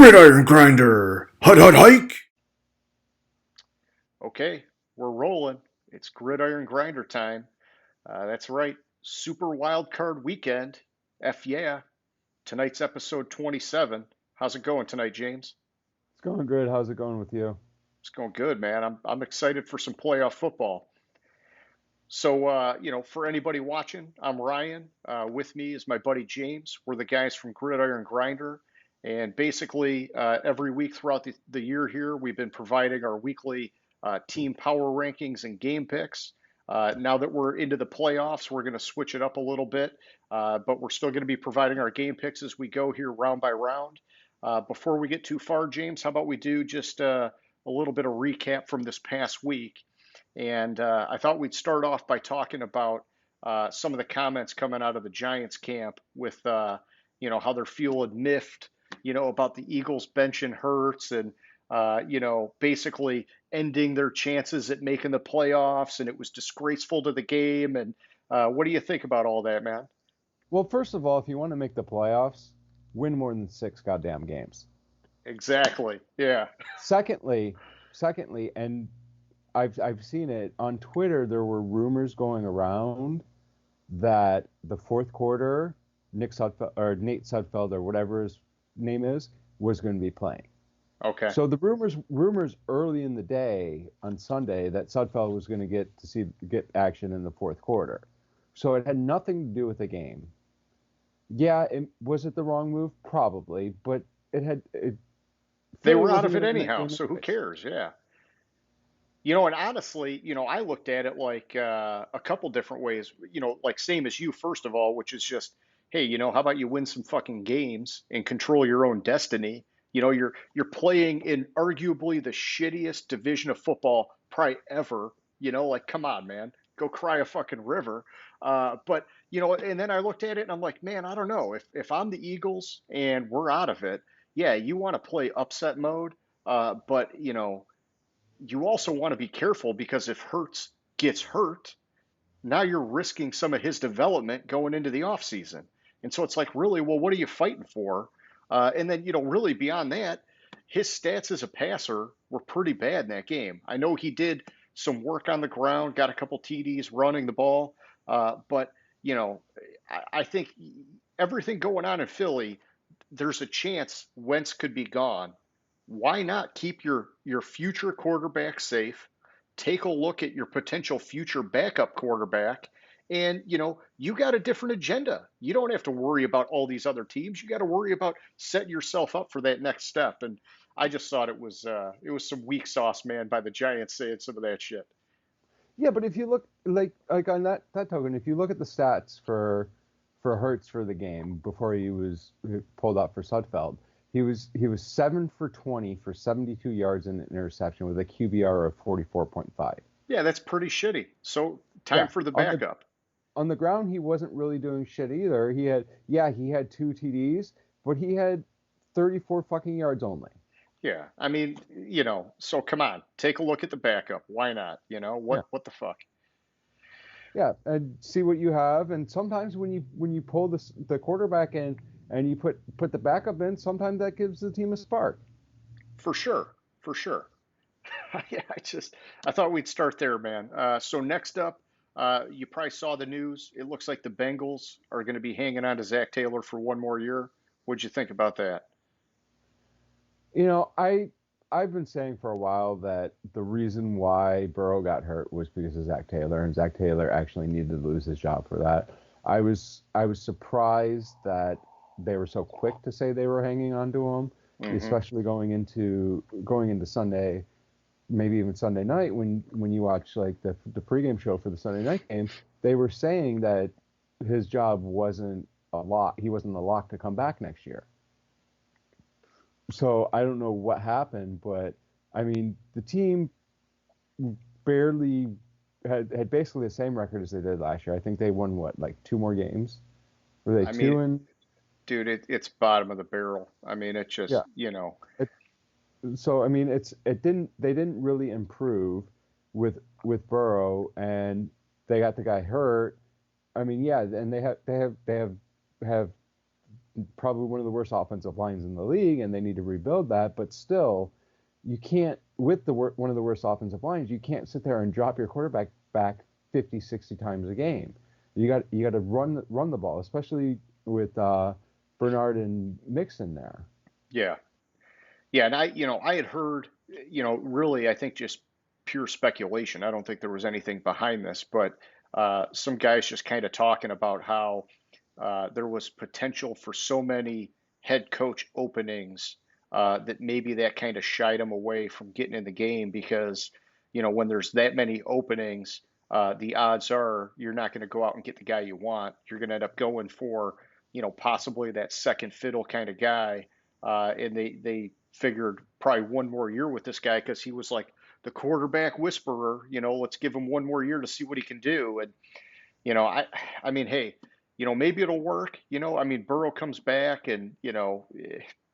Gridiron Grinder! Hut hut hike! Okay, we're rolling. It's Gridiron Grinder time. That's right, Super Wild Card Weekend. F yeah. Tonight's episode 27. How's it going tonight, James? It's going good. How's it going with you? It's going good, man. I'm excited for some playoff football. So, for anybody watching, I'm Ryan. With me is my buddy James. We're the guys from Gridiron Grinder. And basically, every week throughout the year here, we've been providing our weekly team power rankings and game picks. Now that we're into the playoffs, we're going to switch it up a little bit, but we're still going to be providing our game picks as we go here round by round. Before we get too far, James, how about we do just a little bit of recap from this past week? And I thought we'd start off by talking about some of the comments coming out of the Giants camp with, how they're feeling miffed, about the Eagles benching Hurts and, basically ending their chances at making the playoffs. And it was disgraceful to the game. And what do you think about all that, man? Well, first of all, if you want to make the playoffs, win more than six goddamn games. Exactly. Yeah. Secondly, and I've seen it on Twitter. There were rumors going around that the fourth quarter, Nick Sudfeld or Nate Sudfeld or whatever his name is, was going to be playing. Okay. So the rumors early in the day on Sunday that Sudfeld was going to get action in the fourth quarter. So it had nothing to do with the game. Yeah, was it the wrong move? Probably, but They Philly were out wasn't of it going to win that anyhow. game So who anyways. cares? Yeah. And honestly, I looked at it like a couple different ways, like same as you, first of all, which is just, hey, how about you win some fucking games and control your own destiny? You're playing in arguably the shittiest division of football probably ever. Like, come on, man, go cry a fucking river. But and then I looked at it and I'm like, man, I don't know if I'm the Eagles and we're out of it. Yeah, you want to play upset mode, but you also want to be careful because if Hurts gets hurt, now you're risking some of his development going into the offseason. And so it's like, really, well, what are you fighting for? And then, really beyond that, his stats as a passer were pretty bad in that game. I know he did some work on the ground, got a couple TDs running the ball, but, you know, I think everything going on in Philly, there's a chance Wentz could be gone. Why not keep your future quarterback safe? Take a look at your potential future backup quarterback, and you got a different agenda. You don't have to worry about all these other teams. You got to worry about setting yourself up for that next step. And I just thought it was some weak sauce, man, by the Giants saying some of that shit. Yeah, but if you look like on that token, if you look at the stats for Hurts for the game before he was pulled out for Sudfeld, he was 7 for 20 for 72 yards and an interception with a QBR of 44.5. Yeah, that's pretty shitty. So time Yeah, for the on the backup. on the ground he wasn't really doing shit either. He had two TDs, but he had 34 fucking yards only. Yeah, I mean, so come on, take a look at the backup. Why not? Yeah. What the fuck? Yeah, and see what you have. And sometimes when you pull the quarterback in and you put the backup in, sometimes that gives the team a spark. For sure, for sure. Yeah, I thought we'd start there, man. So next up, you probably saw the news. It looks like the Bengals are going to be hanging on to Zach Taylor for one more year. What'd you think about that? You know, I've been saying for a while that the reason why Burrow got hurt was because of Zach Taylor, and Zach Taylor actually needed to lose his job for that. I was surprised that they were so quick to say they were hanging on to him, Hmm. especially going into Sunday, maybe even Sunday night when you watch like the pregame show for the Sunday night game. They were saying that his job wasn't a lock. He wasn't a lock to come back next year. So I don't know what happened, but I mean the team barely had basically the same record as they did last year. I think they won what, like two more games? Were they I mean, two and dude, it's bottom of the barrel. I mean, it yeah? just, It, so I mean they didn't really improve with Burrow, and they got the guy hurt. I mean, yeah, and they have probably one of the worst offensive lines in the league, and they need to rebuild that. But still, you can't, with one of the worst offensive lines, you can't sit there and drop your quarterback back 50, 60 times a game. You got to run the ball, especially with Bernard and Mixon there. Yeah. Yeah, and I had heard, really, I think just pure speculation. I don't think there was anything behind this, but some guys just kind of talking about how there was potential for so many head coach openings that maybe that kind of shied them away from getting in the game because, when there's that many openings, the odds are you're not going to go out and get the guy you want. You're going to end up going for, possibly that second fiddle kind of guy. And they figured probably one more year with this guy because he was like the quarterback whisperer. Let's give him one more year to see what he can do. And I mean, hey, maybe it'll work. I mean, Burrow comes back and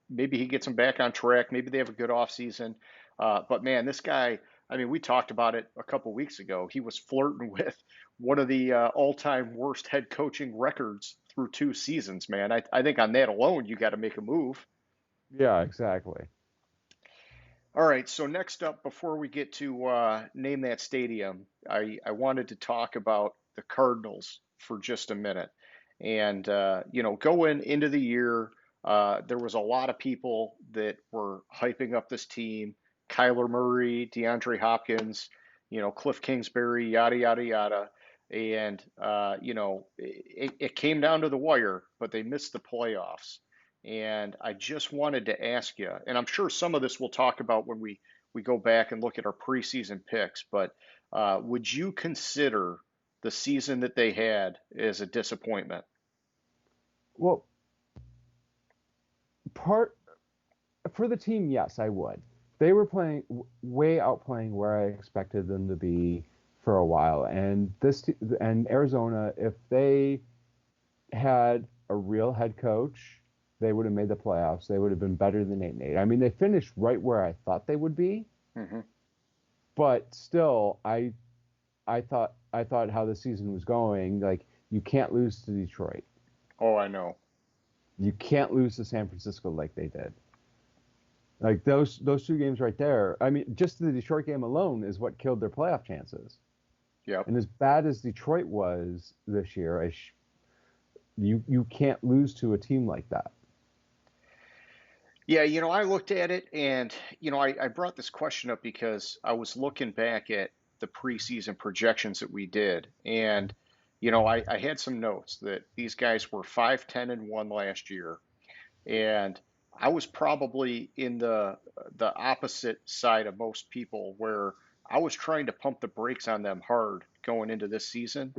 maybe he gets him back on track. Maybe they have a good offseason. But man, this guy. I mean, we talked about it a couple weeks ago. He was flirting with one of the all-time worst head coaching records through 2 seasons, man. I think on that alone, you got to make a move. Yeah, exactly. All right, so next up, before we get to name that stadium, I wanted to talk about the Cardinals for just a minute. And, going into the year, there was a lot of people that were hyping up this team. Kyler Murray, DeAndre Hopkins, Cliff Kingsbury, yada, yada, yada. And, it came down to the wire, but they missed the playoffs. And I just wanted to ask you, and I'm sure some of this we'll talk about when we go back and look at our preseason picks, but would you consider the season that they had as a disappointment? Well, part for the team, yes, I would. They were playing way outplaying where I expected them to be for a while, and and Arizona, if they had a real head coach, they would have made the playoffs. They would have been better than 8-8. I mean, they finished right where I thought they would be, Hmm. but still, I thought how the season was going, like you can't lose to Detroit. Oh, I know. You can't lose to San Francisco like they did. Like those two games right there. I mean, just the Detroit game alone is what killed their playoff chances. Yep. And as bad as Detroit was this year, you can't lose to a team like that. Yeah, I looked at it and, I brought this question up because I was looking back at the preseason projections that we did. And, I had some notes that these guys were 5-10-1 last year. And I was probably in the opposite side of most people where I was trying to pump the brakes on them hard going into this season.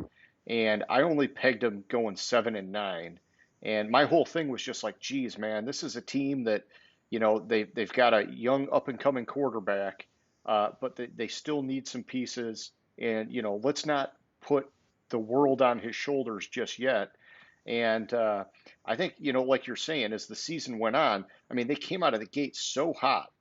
And I only pegged them going 7-9. And my whole thing was just like, geez, man, this is a team that, they've got a young up and coming quarterback, but they still need some pieces. And, let's not put the world on his shoulders just yet. And I think, like you're saying, as the season went on, I mean, they came out of the gate so hot,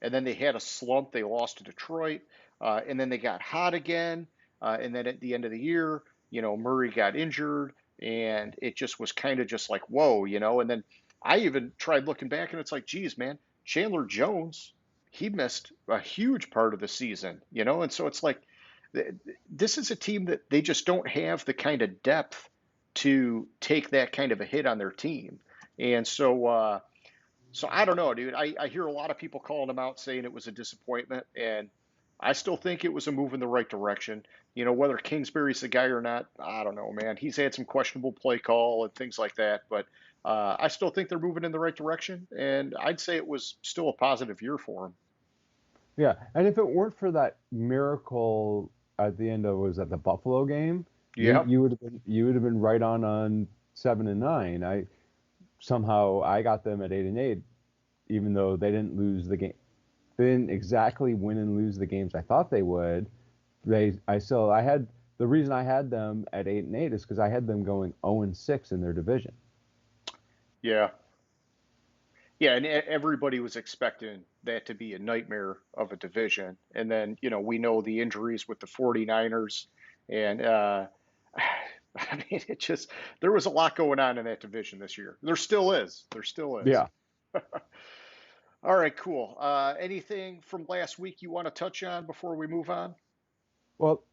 and then they had a slump. They lost to Detroit, and then they got hot again. And then at the end of the year, Murray got injured, and it just was kind of just like, whoa, And then I even tried looking back, and it's like, geez, man, Chandler Jones, he missed a huge part of the season, And so it's like, this is a team that they just don't have the kind of depth to take that kind of a hit on their team. And so I don't know, dude. I hear a lot of people calling them out saying it was a disappointment, and I still think it was a move in the right direction. Whether Kingsbury's the guy or not, I don't know, man. He's had some questionable play call and things like that, but I still think they're moving in the right direction, and I'd say it was still a positive year for them. Yeah, and if it weren't for that miracle at the end of was at the Buffalo game, Yeah. you would have been right on 7-9. I got them at 8-8, even though they didn't lose the game. They didn't exactly win and lose the games I thought they would. I had the reason I had them at 8-8 is because I had them going 0-6 in their division. Yeah. Yeah, and everybody was expecting that to be a nightmare of a division. And then, we know the injuries with the 49ers. And I mean, there was a lot going on in that division this year. There still is. There still is. Yeah. All right, cool. Anything from last week you want to touch on before we move on? Well,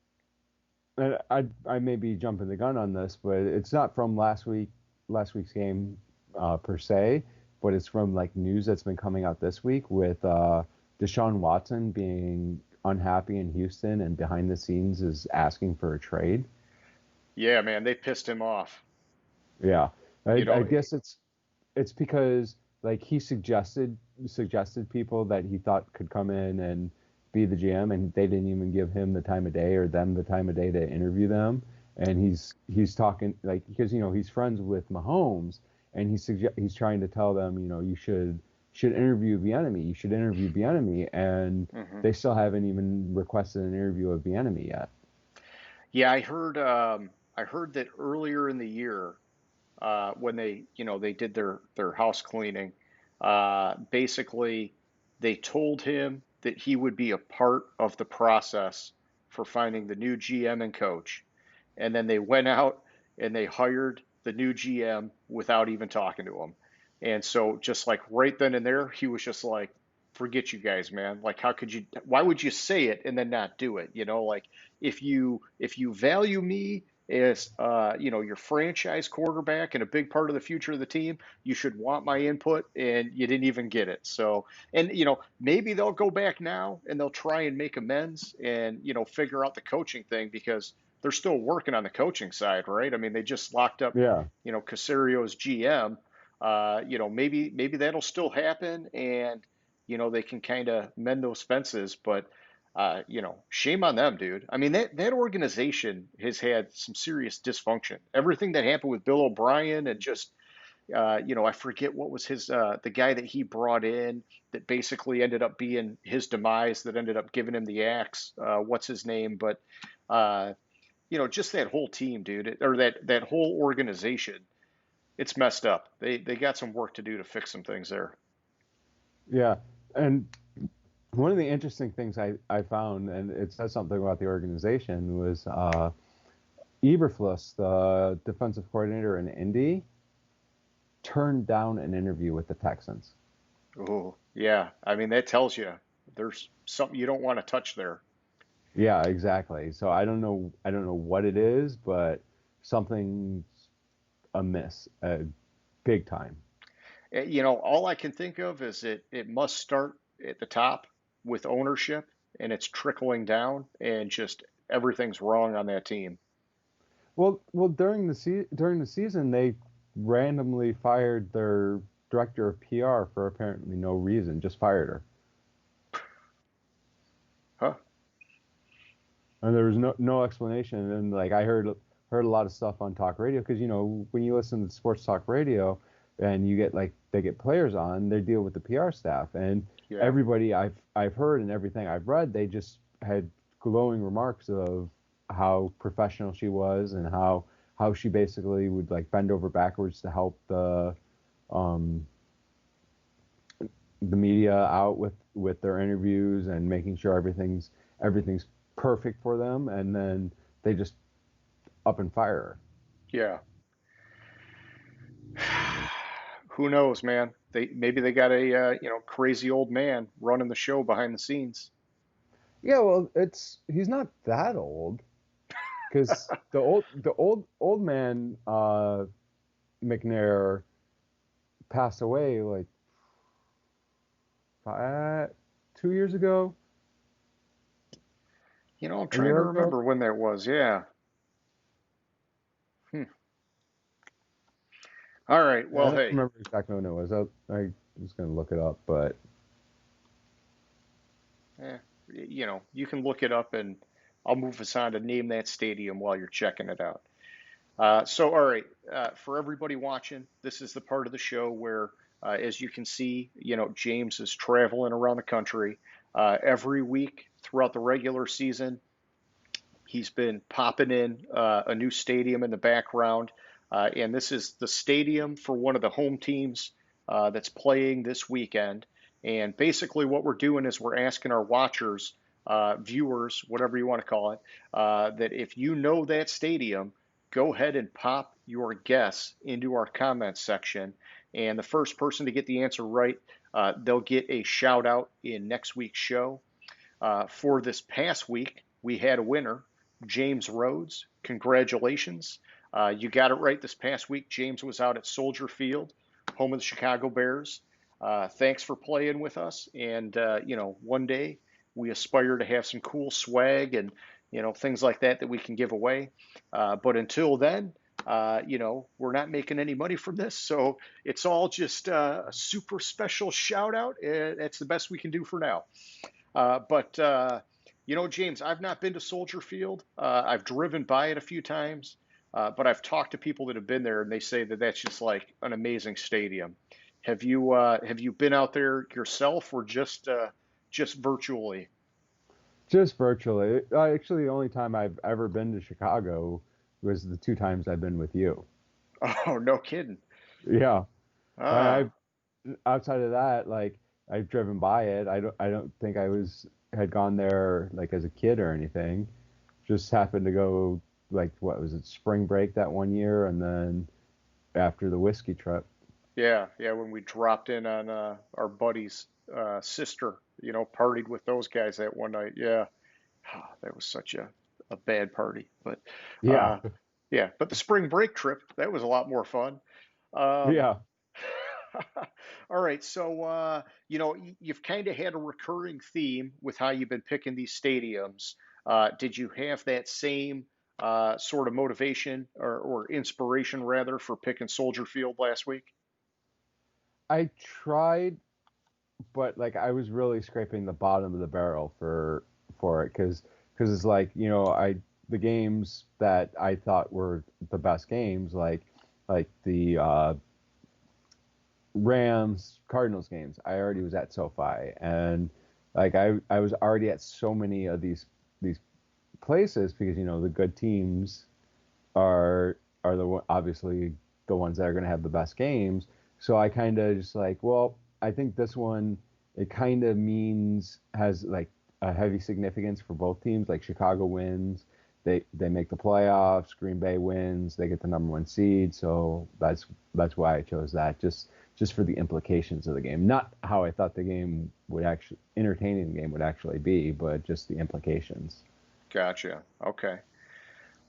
and I may be jumping the gun on this, but it's not from last week's game per se, but it's from like news that's been coming out this week with Deshaun Watson being unhappy in Houston and behind the scenes is asking for a trade. Yeah, man, they pissed him off. Yeah, You I know, guess it's because like he suggested people that he thought could come in and be the GM, and they didn't even give him the time of day or them the time of day to interview them. And he's talking like because he's friends with Mahomes, and he's trying to tell them you should interview Bieniemy, you should interview Bieniemy, and hmm they still haven't even requested an interview of Bieniemy yet. Yeah, I heard that earlier in the year, when they did their house cleaning, basically they told him that he would be a part of the process for finding the new GM and coach, and then they went out and they hired the new GM without even talking to him. And so just like right then and there, he was just like, forget you guys, man. Like how could you why would you say it and then not do it? Like if you value me as your franchise quarterback and a big part of the future of the team, you should want my input and you didn't even get it. So, and maybe they'll go back now and they'll try and make amends and figure out the coaching thing because they're still working on the coaching side, right? I mean, they just locked up, Yeah, Casario's GM. Maybe that'll still happen, and they can kind of mend those fences. But shame on them, dude. I mean, that organization has had some serious dysfunction. Everything that happened with Bill O'Brien and just I forget what was the guy that he brought in that basically ended up being his demise that ended up giving him the axe. What's his name? But uh, just that whole team, dude, or that whole organization, it's messed up. They got some work to do to fix some things there. yeah, and one of the interesting things I found, and it says something about the organization, was Eberflus, the defensive coordinator in Indy, turned down an interview with the Texans. Oh, yeah. I mean, that tells you there's something you don't want to touch there. Yeah, exactly. So I don't know what it is, but something's amiss, big time. All I can think of is it must start at the top with ownership and it's trickling down and just everything's wrong on that team. Well, during the season, they randomly fired their director of PR for apparently no reason, just fired her. Huh? And there was no explanation. And like I heard a lot of stuff on talk radio because when you listen to sports talk radio and you get like they get players on, they deal with the PR staff and Yeah. everybody I've heard and everything I've read, they just had glowing remarks of how professional she was and how she basically would like bend over backwards to help um the media out with their interviews and making sure everything's perfect for them, and then they just up and fire her. Yeah. Who knows, man? Maybe they got a crazy old man running the show behind the scenes. Yeah, well, he's not that old because the old man McNair passed away like 2 years ago, I'm a trying to year ago. remember when that was. Yeah. Hmm. All right. I Well, don't hey, remember exactly when it was. I was gonna look it up, but eh, you can look it up and I'll move us on to name that stadium while you're checking it out. All right, for everybody watching, this is the part of the show where, as you can see, James is traveling around the country every week throughout the regular season. He's been popping in a new stadium in the background, and this is the stadium for one of the home teams that's playing this weekend. And basically, what we're doing is we're asking our watchers, viewers, whatever you want to call it, that if you know that stadium, go ahead and pop your guess into our comments section. And the first person to get the answer right, they'll get a shout out in next week's show. For this past week, we had a winner, James Rhodes. Congratulations. You got it right this past week. James was out at Soldier Field, home of the Chicago Bears. Thanks for playing with us. And, one day we aspire to have some cool swag and, things like that we can give away. But until then, we're not making any money from this. So it's all just a super special shout out. That's the best we can do for now. James, I've not been to Soldier Field. I've driven by it a few times, but I've talked to people that have been there, and they say that that's just like an amazing stadium. Have you been out there yourself, or just virtually? Just virtually. Actually, the only time I've ever been to Chicago was the 2 times I've been with you. Oh, no kidding. Yeah. Ah, I've outside of that, like I've driven by it. I don't think had gone there like as a kid or anything. Just happened to go like what was it, spring break that one year, and then after the whiskey trip. yeah, yeah. When we dropped in on our buddy's sister, partied with those guys that one night. Yeah, that was such a bad party. But Yeah. uh, yeah, but the spring break trip, that was a lot more fun. Um, Yeah. all right, so you've kind of had a recurring theme with how you've been picking these stadiums. Did you have that same sort of motivation or inspiration rather for picking Soldier Field last week? I tried, but like I was really scraping the bottom of the barrel for it because it's like the games that I thought were the best games like the Rams Cardinals games. I already was at SoFi, and like I was already at so many of these places because the good teams are obviously the ones that are going to have the best games. So I kind of just like, well, I think this one it kind of means has like a heavy significance for both teams. Like Chicago wins, they make the playoffs. Green Bay wins, they get the #1 seed. So that's why I chose that. Just for the implications of the game, not how I thought the game would actually entertaining the game would actually be, but just the implications. Gotcha. Okay.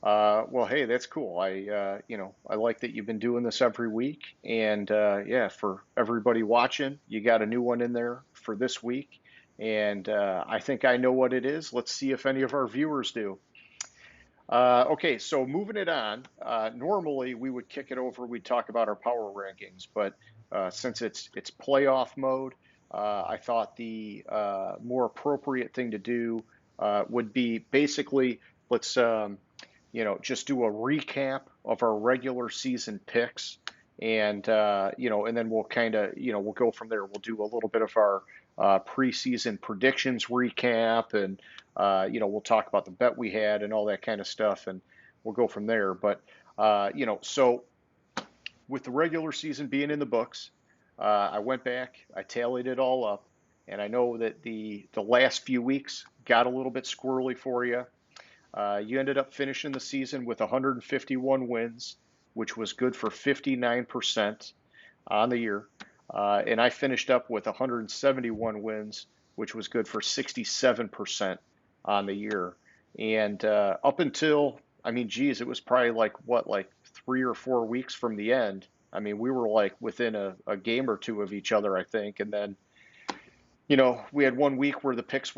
Well, hey, that's cool. I like that you've been doing this every week, and yeah, for everybody watching, you got a new one in there for this week, and I think I know what it is. Let's see if any of our viewers do. Okay, so moving it on. Normally we would kick it over. We'd talk about our power rankings, but since it's playoff mode, I thought the more appropriate thing to do would be basically let's just do a recap of our regular season picks, and and then we'll kind of we'll go from there. We'll do a little bit of our preseason predictions recap, and we'll talk about the bet we had and all that kind of stuff, and we'll go from there. But so with the regular season being in the books, I went back, I tallied it all up, and I know that the last few weeks got a little bit squirrely for you. You ended up finishing the season with 151 wins, which was good for 59% on the year. And I finished up with 171 wins, which was good for 67% on the year. And up until, I mean, geez, it was probably like 3 or 4 weeks from the end. I mean, we were like within a game or two of each other, I think. And then, we had one week where the picks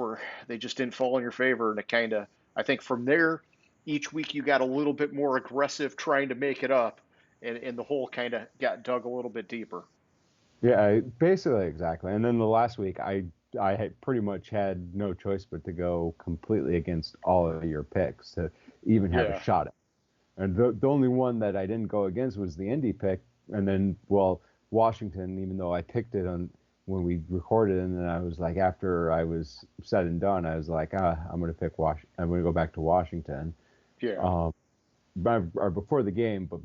they just didn't fall in your favor. And it kind of, I think from there, each week you got a little bit more aggressive trying to make it up. And the hole kind of got dug a little bit deeper. Yeah, basically exactly. And then the last week, I had pretty much had no choice but to go completely against all of your picks to even have a Yeah. shot at. And the only one that I didn't go against was the Indy pick. And then, well, Washington, even though I picked it on when we recorded, and then I was like, after I was said and done, I was like, I'm going to pick I'm going to go back to Washington. Yeah. Um, or before the game, but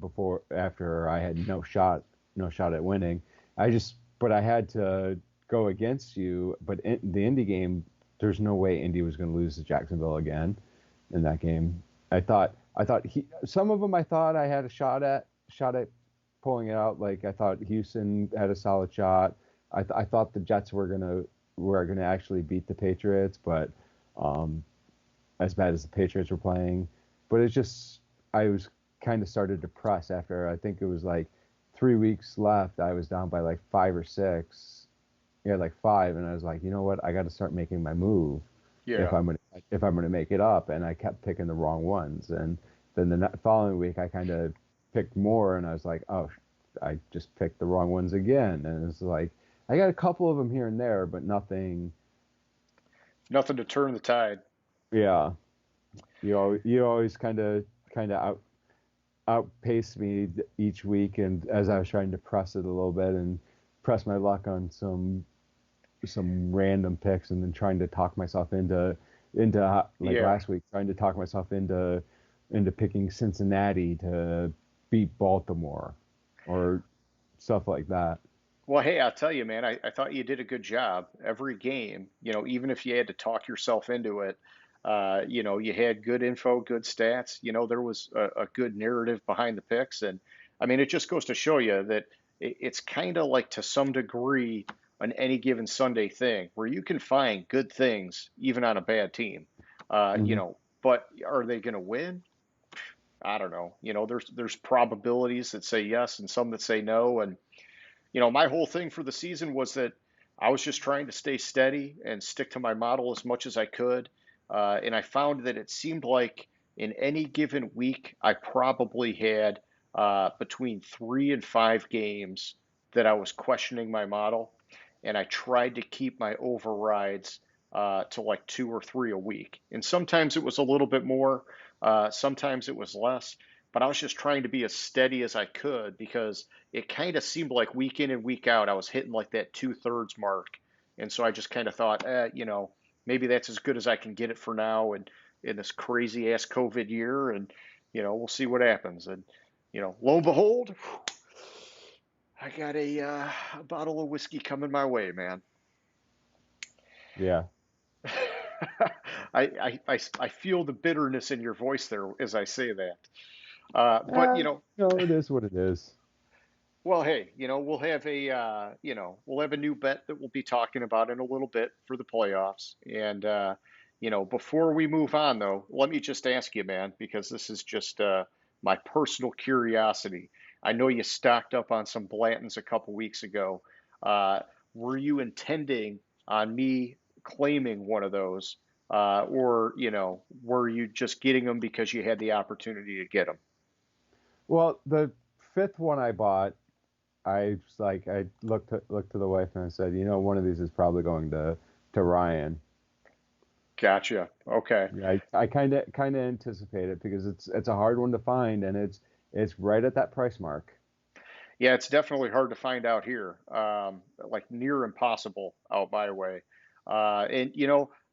after I had no shot at winning. But I had to go against you. But in the Indy game, there's no way Indy was going to lose to Jacksonville again in that game. I thought some of them I thought I had a shot at pulling it out. Like I thought Houston had a solid shot. I thought the Jets were gonna actually beat the Patriots, but um, as bad as the Patriots were playing. But it's just I was kind of started to press after I think it was like 3 weeks left. I was down by like 5 or 6. Yeah, like 5, and I was like, you know what? I got to start making my move if Yeah. I'm gonna make it up. And I kept picking the wrong ones. And then the following week, I kind of picked more, and I was like, oh, I just picked the wrong ones again. And it's like I got a couple of them here and there, but nothing. Nothing to turn the tide. Yeah, you always kind of outpaced me each week, and as I was trying to press it a little bit and press my luck on some random picks, and then trying to talk myself into like Yeah. last week, trying to talk myself into picking Cincinnati to beat Baltimore or stuff like that. Well, hey, I'll tell you, man, I thought you did a good job every game. Even if you had to talk yourself into it, you had good info, good stats. There was a good narrative behind the picks. And I mean, it just goes to show you that it's kind of like to some degree an any given Sunday thing where you can find good things even on a bad team. Hmm. But are they going to win? I don't know. There's probabilities that say yes and some that say no. And my whole thing for the season was that I was just trying to stay steady and stick to my model as much as I could. And I found that it seemed like in any given week, I probably had between 3 and 5 games that I was questioning my model. And I tried to keep my overrides to like 2 or 3 a week. And sometimes it was a little bit more, sometimes it was less. But I was just trying to be as steady as I could because it kind of seemed like week in and week out I was hitting like that 2/3 mark, and so I just kind of thought, maybe that's as good as I can get it for now, and in this crazy ass COVID year, and we'll see what happens. And lo and behold, I got a bottle of whiskey coming my way, man. Yeah. I feel the bitterness in your voice there as I say that. But No, it is what it is. well, hey, we'll have a new bet that we'll be talking about in a little bit for the playoffs. And before we move on, though, let me just ask you, man, because this is just my personal curiosity. I know you stocked up on some Blantons a couple weeks ago. Uh, were you intending on me claiming one of those, or were you just getting them because you had the opportunity to get them? Well, the fifth one I bought, I looked to the wife and I said, one of these is probably going to Ryan. Gotcha. Okay. Yeah, I kind of anticipate it because it's a hard one to find, and it's right at that price mark. Yeah, it's definitely hard to find out here. Like near impossible out my way. And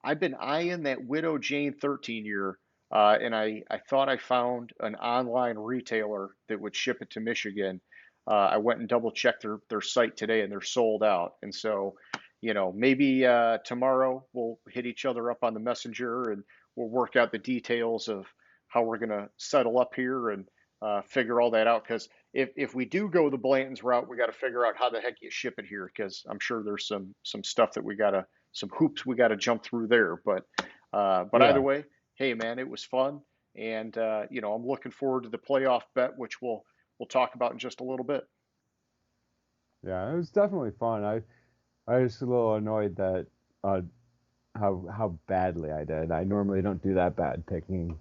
I've been eyeing that Widow Jane 13 year, and I thought I found an online retailer that would ship it to Michigan. I went and double checked their site today, and they're sold out. And so, maybe tomorrow we'll hit each other up on the messenger, and we'll work out the details of how we're gonna settle up here and figure all that out. Because if we do go the Blanton's route, we got to figure out how the heck you ship it here, because I'm sure there's some stuff that some hoops we gotta jump through there. But either Yeah, way, hey man, it was fun, and I'm looking forward to the playoff bet, which we'll talk about in just a little bit. yeah, it was definitely fun. I was a little annoyed that uh, how badly I did. I normally don't do that bad picking,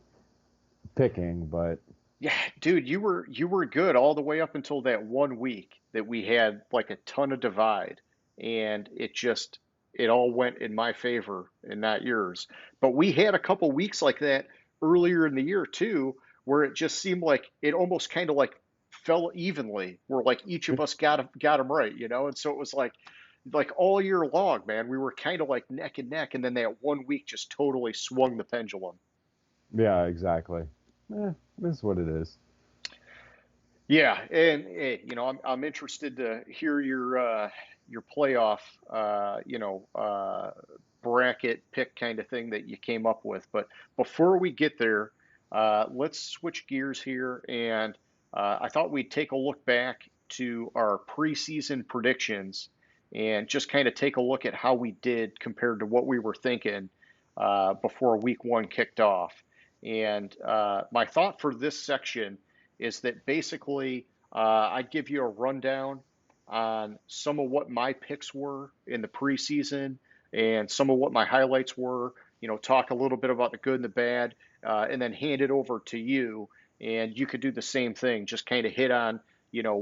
but Yeah, dude, you were good all the way up until that one week that we had like a ton of divide, and it all went in my favor and not yours. But we had a couple weeks like that earlier in the year too, where it just seemed like it almost kind of like fell evenly, where like each of us got them right, and so it was like all year long, man, we were kind of like neck and neck, and then that one week just totally swung the pendulum. yeah, exactly. This is what it is. Yeah, and I'm interested to hear your playoff bracket pick kind of thing that you came up with. But before we get there, Let's switch gears here, and I thought we'd take a look back to our preseason predictions and just kind of take a look at how we did compared to what we were thinking before week one kicked off. And my thought for this section is that basically I'd give you a rundown on some of what my picks were in the preseason and some of what my highlights were. Talk a little bit about the good and the bad, and then hand it over to you, and you could do the same thing. Just kind of hit on,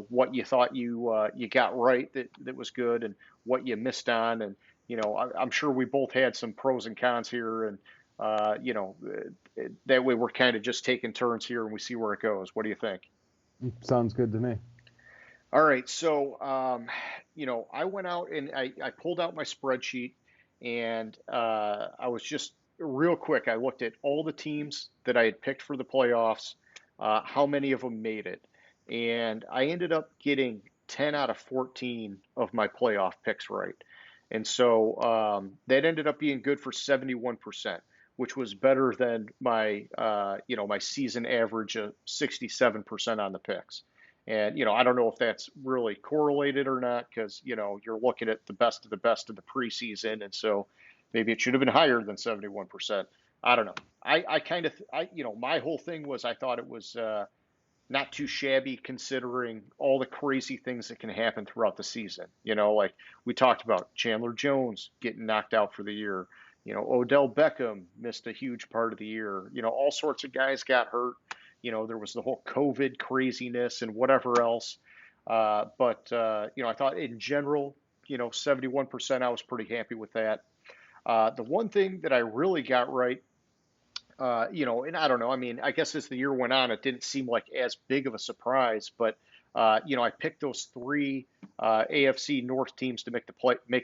what you thought you got right that was good, and what you missed on, and I'm sure we both had some pros and cons here, and that way we're kind of just taking turns here, and we see where it goes. What do you think? Sounds good to me. All right, so I went out and I pulled out my spreadsheet, and I was just real quick. I looked at all the teams that I had picked for the playoffs, how many of them made it, and I ended up getting 10 out of 14 of my playoff picks right, and so that ended up being good for 71%, which was better than my season average of 67% on the picks. And, I don't know if that's really correlated or not because, you're looking at the best of the preseason. And so maybe it should have been higher than 71%. I don't know. I kind of, my whole thing was I thought it was not too shabby considering all the crazy things that can happen throughout the season. Like we talked about Chandler Jones getting knocked out for the year. Odell Beckham missed a huge part of the year. All sorts of guys got hurt. There was the whole COVID craziness and whatever else. But I thought in general, 71%, I was pretty happy with that. The one thing that I really got right, and I don't know, I mean, I guess as the year went on, it didn't seem like as big of a surprise, but I picked those three AFC North teams to make the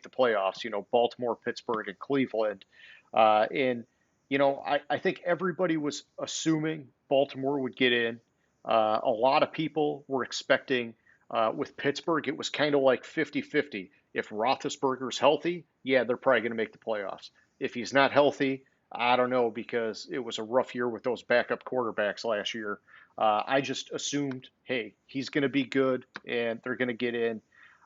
playoffs. Baltimore, Pittsburgh, and Cleveland. And I think everybody was assuming Baltimore would get in. A lot of people were expecting with Pittsburgh, it was kind of like 50-50. If Roethlisberger's healthy, yeah, they're probably going to make the playoffs. If he's not healthy, I don't know because it was a rough year with those backup quarterbacks last year. I just assumed, hey, he's going to be good and they're going to get in.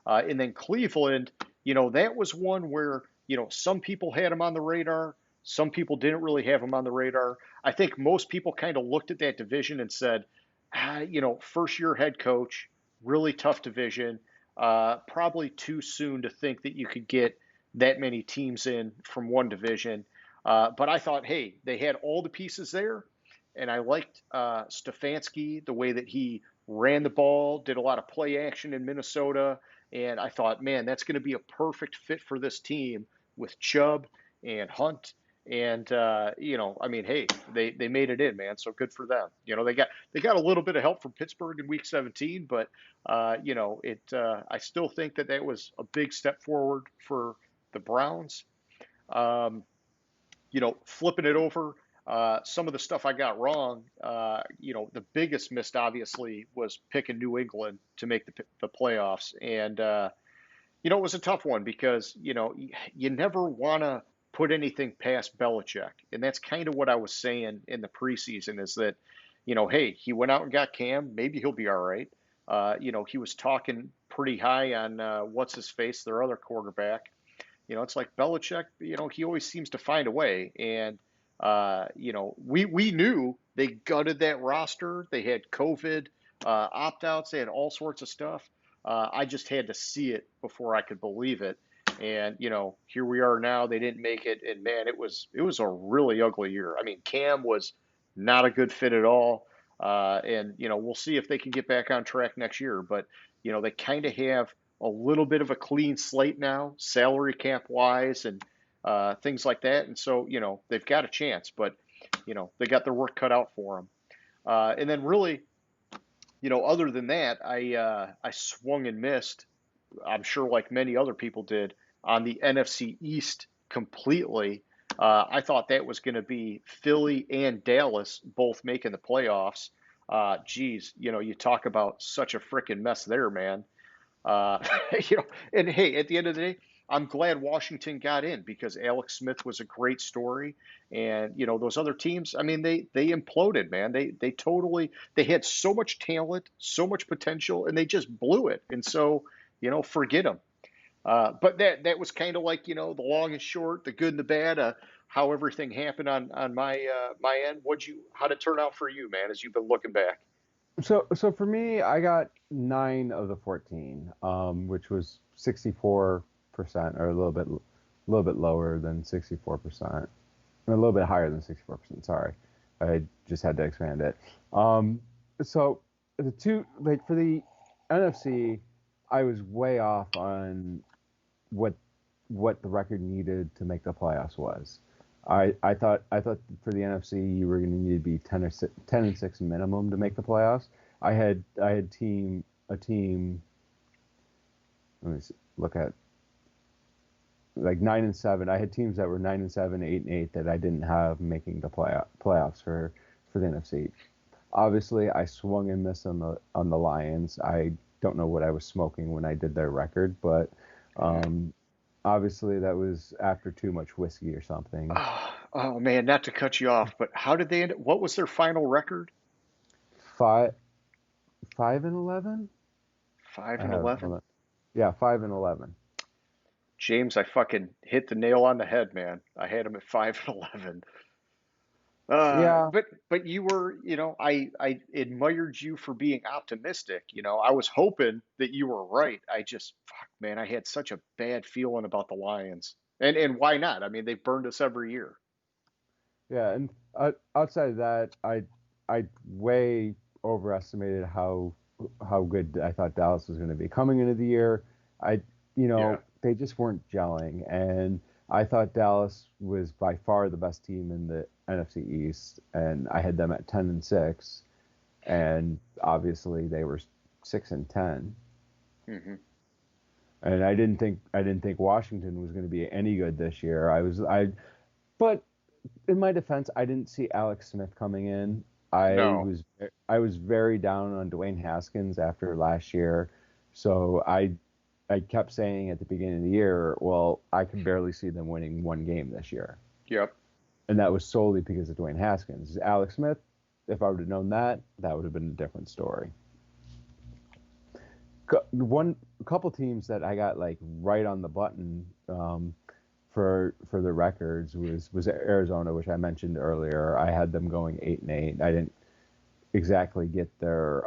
And then Cleveland, that was one where, some people had him on the radar. Some people didn't really have him on the radar. I think most people kind of looked at that division and said, first year head coach, really tough division. Probably too soon to think that you could get that many teams in from one division. But I thought, hey, they had all the pieces there. And I liked Stefanski, the way that he ran the ball, did a lot of play action in Minnesota. And I thought, man, that's going to be a perfect fit for this team with Chubb and Hunt. And I mean, hey, they made it in, man. So good for them. They got a little bit of help from Pittsburgh in Week 17, but I still think that was a big step forward for the Browns. Flipping it over, some of the stuff I got wrong. The biggest missed obviously was picking New England to make the playoffs, and it was a tough one because you never want to put anything past Belichick. And that's kind of what I was saying in the preseason is that, hey, he went out and got Cam. Maybe he'll be all right. He was talking pretty high on what's his face, their other quarterback. It's like Belichick, he always seems to find a way. And, we knew they gutted that roster. They had COVID opt-outs. They had all sorts of stuff. I just had to see it before I could believe it. And here we are now. They didn't make it, and man, it was a really ugly year. I mean, Cam was not a good fit at all. And we'll see if they can get back on track next year. But they kind of have a little bit of a clean slate now, salary cap wise, and things like that. And so they've got a chance, but they got their work cut out for them. And then really, other than that, I swung and missed. I'm sure like many other people did on the NFC East completely. I thought that was going to be Philly and Dallas both making the playoffs. Geez, you talk about such a freaking mess there, man. Uh, and hey, at the end of the day, I'm glad Washington got in because Alex Smith was a great story, and those other teams. I mean, they imploded, man. They totally they had so much talent, so much potential, and they just blew it. And so forget them. But that was kind of like the long and short, the good and the bad, how everything happened on my end. How did it turn out for you, man? As you've been looking back. So for me, I got 9 of the 14, which was 64%, or a little bit lower than 64%, a little bit higher than 64%. Sorry, I just had to expand it. So the two, like for the NFC, I was way off on what the record needed to make the playoffs was. I thought for the NFC you were going to need to be 10-6 minimum to make the playoffs. I had a team. Let me look at like 9-7. I had teams that were 9-7, 8-8 that I didn't have making the playoffs for the NFC. Obviously, I swung and missed on the Lions. I don't know what I was smoking when I did their record, but obviously that was after too much whiskey or something. Oh man, not to cut you off, but how did they end? What was their final record? 5-11. 5-11. Yeah, 5-11. James, I fucking hit the nail on the head, man. I had him at 5-11. Yeah, But you were, I admired you for being optimistic. I was hoping that you were right. Fuck, man, I had such a bad feeling about the Lions. And why not? I mean, they've burned us every year. yeah, and outside of that, I way overestimated how good I thought Dallas was going to be coming into the year. I Yeah. they just weren't gelling, and I thought Dallas was by far the best team in the NFC East, and I had them at 10-6, and obviously they were 6-10. Hmm. And I didn't think Washington was going to be any good this year. But in my defense, I didn't see Alex Smith coming in. No. I was very down on Dwayne Haskins after last year, so I kept saying at the beginning of the year, well, I can barely see them winning one game this year, Yep. and that was solely because of Dwayne Haskins. Alex Smith, if I would have known that, that would have been a different story. A couple teams that I got like right on the button for the records was Arizona, which I mentioned earlier. I had them going 8-8. I didn't exactly get their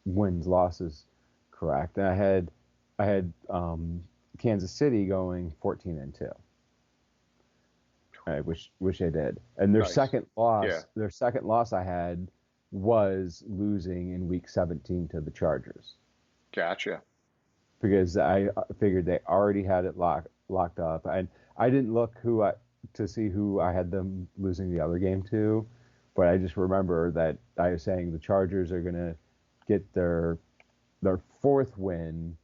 wins losses correct. And I had Kansas City going 14-2, which they did. And Nice. Yeah. their second loss I had was losing in week 17 to the Chargers, Gotcha. because I figured they already had it locked up, and I didn't look to see who I had them losing the other game to, but I just remember that I was saying the Chargers are gonna get their fourth win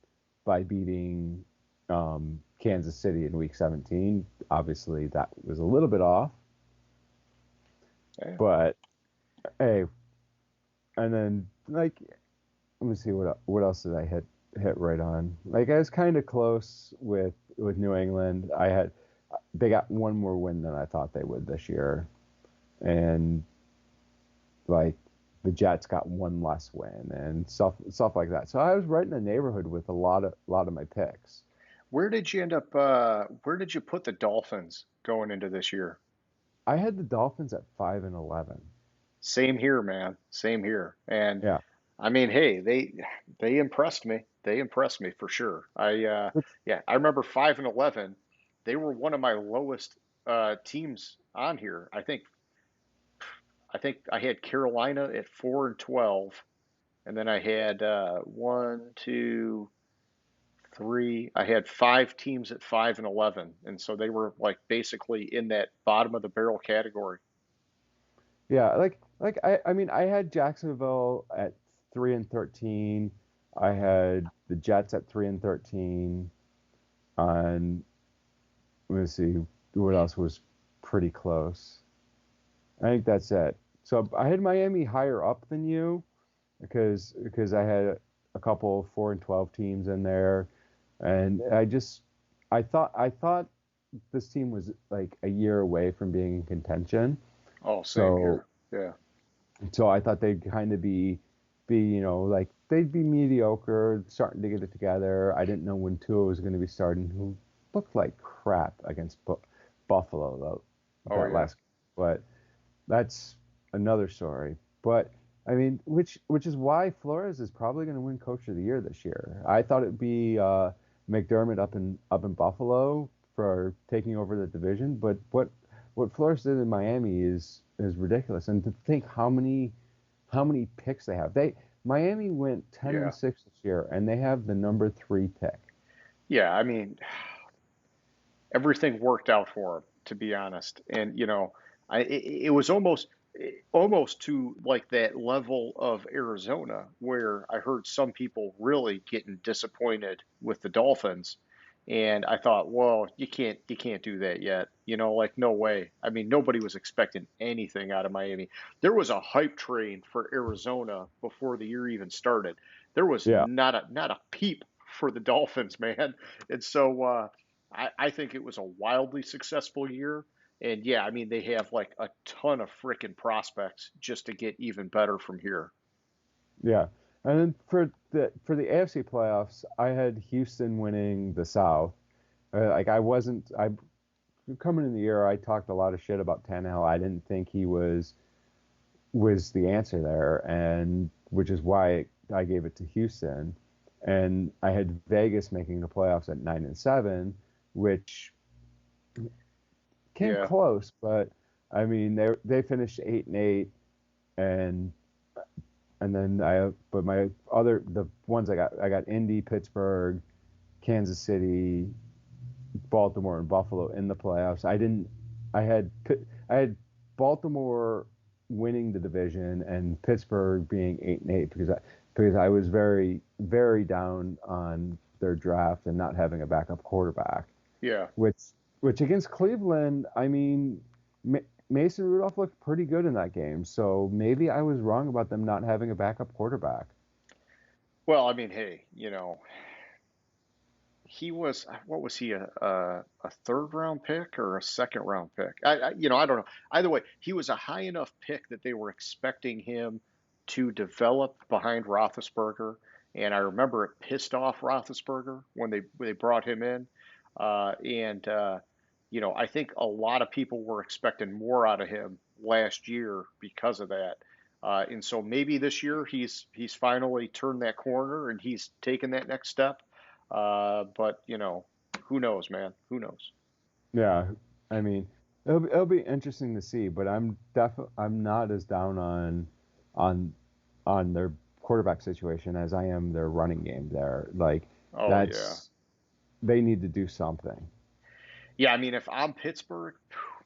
by beating Kansas City in Week 17. Obviously, that was a little bit off, Yeah. but hey, and then like let me see what else did I hit right on. Like I was kind of close with New England. They got one more win than I thought they would this year, and like the Jets got one less win and stuff like that. So I was right in the neighborhood with a lot of my picks. Where did you end up? Where did you put the Dolphins going into this year? I had the Dolphins at 5-11. Same here, man. Same here. And Yeah. I mean, hey, they impressed me. They impressed me for sure. Yeah, I remember 5-11. They were one of my lowest teams on here. I think I had Carolina at 4-12, and then I had one, two, three. I had five teams at 5-11, and so they were like basically in that bottom of the barrel category. Yeah, like I mean I had Jacksonville at 3-13. I had the Jets at 3-13. And let me see what else was pretty close. I think that's it. So I had Miami higher up than you because I had a couple 4-12 teams in there, and I thought this team was like a year away from being in contention. Oh, same So here. Yeah. so I thought they'd kind of be like they'd be mediocre, starting to get it together. I didn't know when Tua was going to be starting, who looked like crap against Buffalo though Oh, that yeah. last. But that's another story. But I mean, which is why Flores is probably going to win Coach of the Year this year. I thought it'd be McDermott up in Buffalo for taking over the division, but what Flores did in Miami is ridiculous. And to think how many picks they have. Miami went 10 and Yeah. 6 this year, and they have the number 3 pick. Yeah. I mean, everything worked out for him, to be honest. And it was almost to like that level of Arizona where I heard some people really getting disappointed with the Dolphins. And I thought, well, you can't do that yet. Like no way. I mean, nobody was expecting anything out of Miami. There was a hype train for Arizona before the year even started. There was Yeah, not a peep for the Dolphins, man. And so I think it was a wildly successful year. And yeah, I mean, they have like a ton of freaking prospects just to get even better from here. yeah. And then for the AFC playoffs, I had Houston winning the South. Like I wasn't I coming in the year, I talked a lot of shit about Tannehill. I didn't think he was the answer there, and which is why I gave it to Houston. And I had Vegas making the playoffs at 9-7, which came Yeah, close, but I mean they finished 8-8, and then but the ones I got Indy, Pittsburgh, Kansas City, Baltimore, and Buffalo in the playoffs. I had Baltimore winning the division and Pittsburgh being 8-8 because I was very very down on their draft and not having a backup quarterback. yeah. Which against Cleveland, I mean, Mason Rudolph looked pretty good in that game. So maybe I was wrong about them not having a backup quarterback. Well, I mean, hey, he was what was he a third round pick or a second round pick? I don't know. Either way, he was a high enough pick that they were expecting him to develop behind Roethlisberger, and I remember it pissed off Roethlisberger when they brought him in, and I think a lot of people were expecting more out of him last year because of that. And so maybe this year he's finally turned that corner and he's taken that next step. But who knows, man? Who knows? Yeah, I mean, it'll be interesting to see, but I'm not as down on on their quarterback situation as I am their running game there. Like Oh yeah, that's they need to do something. yeah. I mean, if I'm Pittsburgh,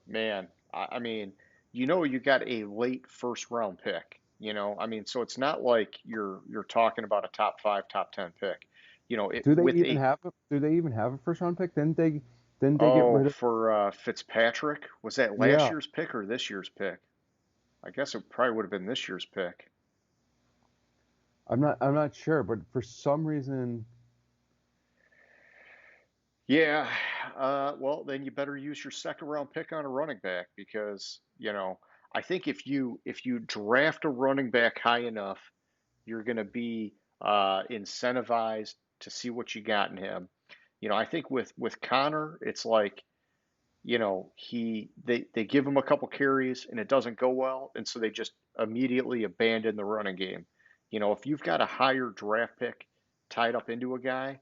man, I mean, you got a late first round pick. I mean, so it's not like you're talking about a top five, top 10 pick. It with a Do they even have a first round pick? Didn't they get Oh, rid of? for Fitzpatrick, was that last Yeah, year's pick or this year's pick? I guess it probably would have been this year's pick. I'm not sure, but for some reason, Yeah, well, then you better use your second round pick on a running back because, I think if you draft a running back high enough, you're going to be incentivized to see what you got in him. I think with Connor, it's like, they give him a couple carries and it doesn't go well, and so they just immediately abandon the running game. If you've got a higher draft pick tied up into a guy,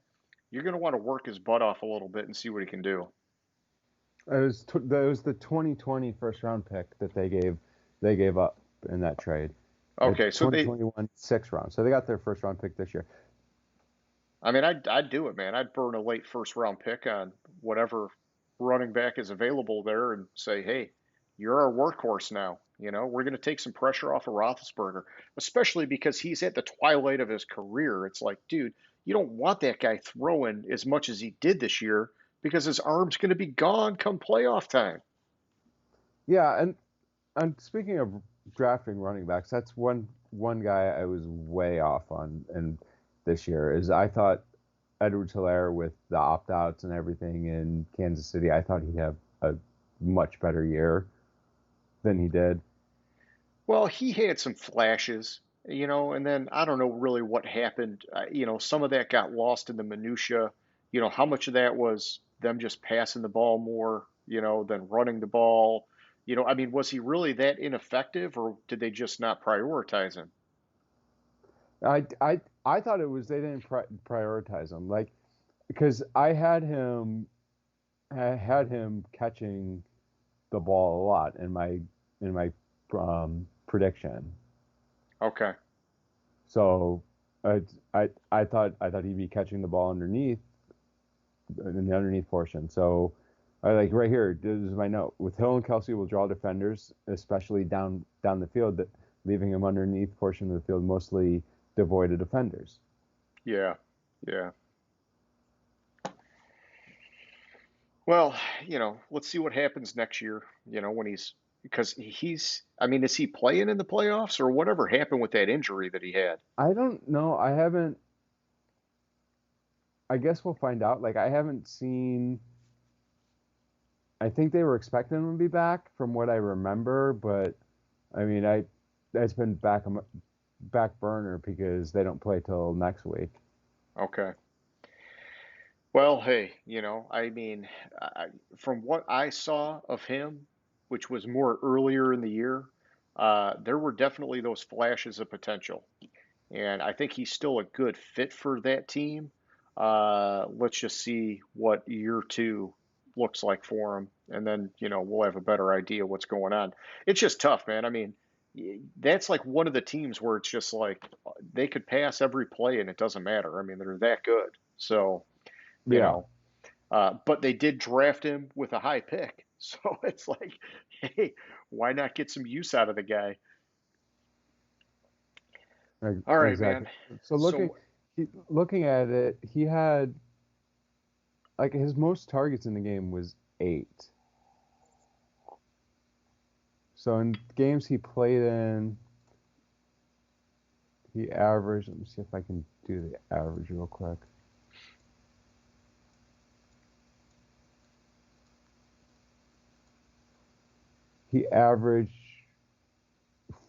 you're going to want to work his butt off a little bit and see what he can do. that was the 2020 first round pick that they gave up in that trade. The Okay, so 2021 sixth round. So they got their first round pick this year. I mean, I'd do it, man. I'd burn a late first round pick on whatever running back is available there and say, hey, you're our workhorse now. We're going to take some pressure off of Roethlisberger, especially because he's at the twilight of his career. It's like, dude, you don't want that guy throwing as much as he did this year because his arm's going to be gone come playoff time. Yeah, and speaking of drafting running backs, that's one guy I was way off on, and this year is Edwards-Helaire with the opt-outs and everything in Kansas City, I thought he'd have a much better year than he did. Well, he had some flashes, and then I don't know really what happened. Some of that got lost in the minutia. How much of that was them just passing the ball more, than running the ball? I mean, was he really that ineffective, or did they just not prioritize him? I thought it was they didn't prioritize him, like, because I had him catching the ball a lot in my prediction. Okay. So I thought he'd be catching the ball underneath in the underneath portion. So I like right here. This is my note. With Hill and Kelsey will draw defenders, especially down the field, that leaving him underneath portion of the field mostly devoid of defenders. Yeah. Yeah. Well, let's see what happens next year, when I mean, is he playing in the playoffs or whatever happened with that injury that he had? I don't know. I haven't. I guess we'll find out. Like I haven't seen. I think they were expecting him to be back from what I remember, but I mean, that's been back burner because they don't play till next week. Okay. Well, hey, I mean, from what I saw of him, which was more earlier in the year, there were definitely those flashes of potential. And I think he's still a good fit for that team. Let's just see what year two looks like for him, and then we'll have a better idea what's going on. It's just tough, man. I mean, that's like one of the teams where it's just like they could pass every play and it doesn't matter. I mean, they're that good. So you Yeah, know, but they did draft him with a high pick, so it's like, hey, why not get some use out of the guy? All right, man. exactly. So So looking at it, he had like his most targets in the game was 8. So in games he played in, he averaged. Let me see if I can do the average real quick. He averaged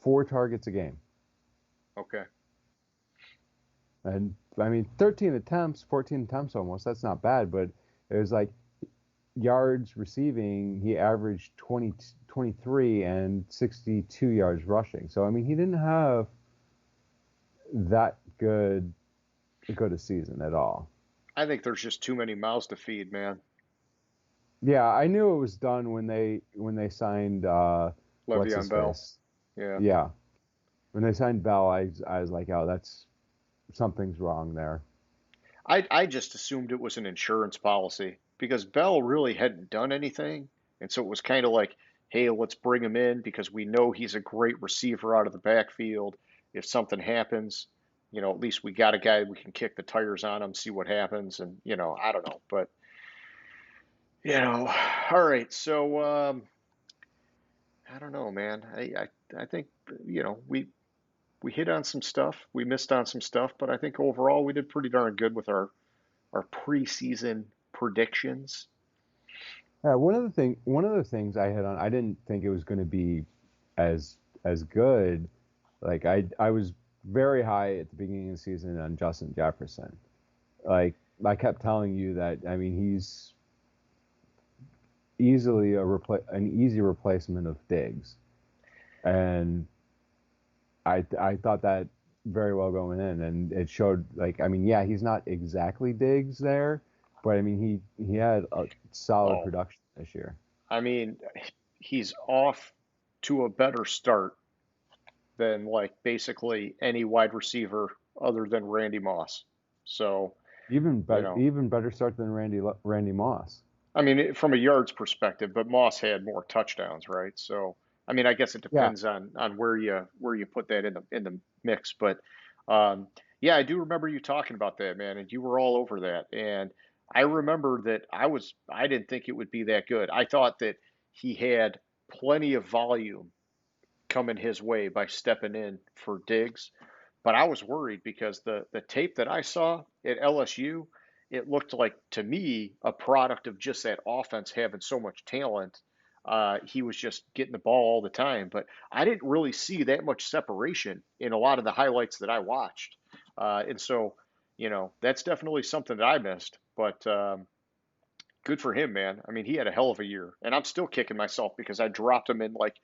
4 targets a game. okay, And I mean, 13 attempts, 14 attempts almost. That's not bad, but it was like yards receiving, he averaged 23 and 62 yards rushing. So, I mean, he didn't have that good a season at all. I think there's just too many mouths to feed, man. Yeah, I knew it was done when they signed what's his Le'Veon Bell. face? Yeah. Yeah. When they signed Bell, I was like, oh, that's something's wrong there. I just assumed it was an insurance policy because Bell really hadn't done anything. And so it was kind of like, hey, let's bring him in because we know he's a great receiver out of the backfield. If something happens, at least we got a guy we can kick the tires on him, see what happens. And, I don't know. But, all right. So, I don't know, man. I think, we hit on some stuff. We missed on some stuff, but I think overall we did pretty darn good with our preseason predictions. Yeah, one of the things I had on, I didn't think it was going to be as good. Like I was very high at the beginning of the season on Justin Jefferson. Like I kept telling you that I mean he's easily an easy replacement of Diggs, and I thought that very well going in, and it showed. Like I mean, yeah, he's not exactly Diggs there, but I mean he had a solid Oh, production this year. I mean, he's off to a better start than like basically any wide receiver other than Randy Moss. So, you know, Even better start than Randy Moss. I mean, from a yards perspective, but Moss had more touchdowns, right? So, I mean, I guess it Yeah, depends on where you put that in the mix, but yeah, I do remember you talking about that, man, and you were all over that. And I remember that I didn't think it would be that good. I thought that he had plenty of volume coming his way by stepping in for Diggs, but I was worried because the tape that I saw at LSU, it looked like to me a product of just that offense having so much talent. He was just getting the ball all the time, but I didn't really see that much separation in a lot of the highlights that I watched. And so, that's definitely something that I missed. But good for him, man. I mean, he had a hell of a year, and I'm still kicking myself because I dropped him in like,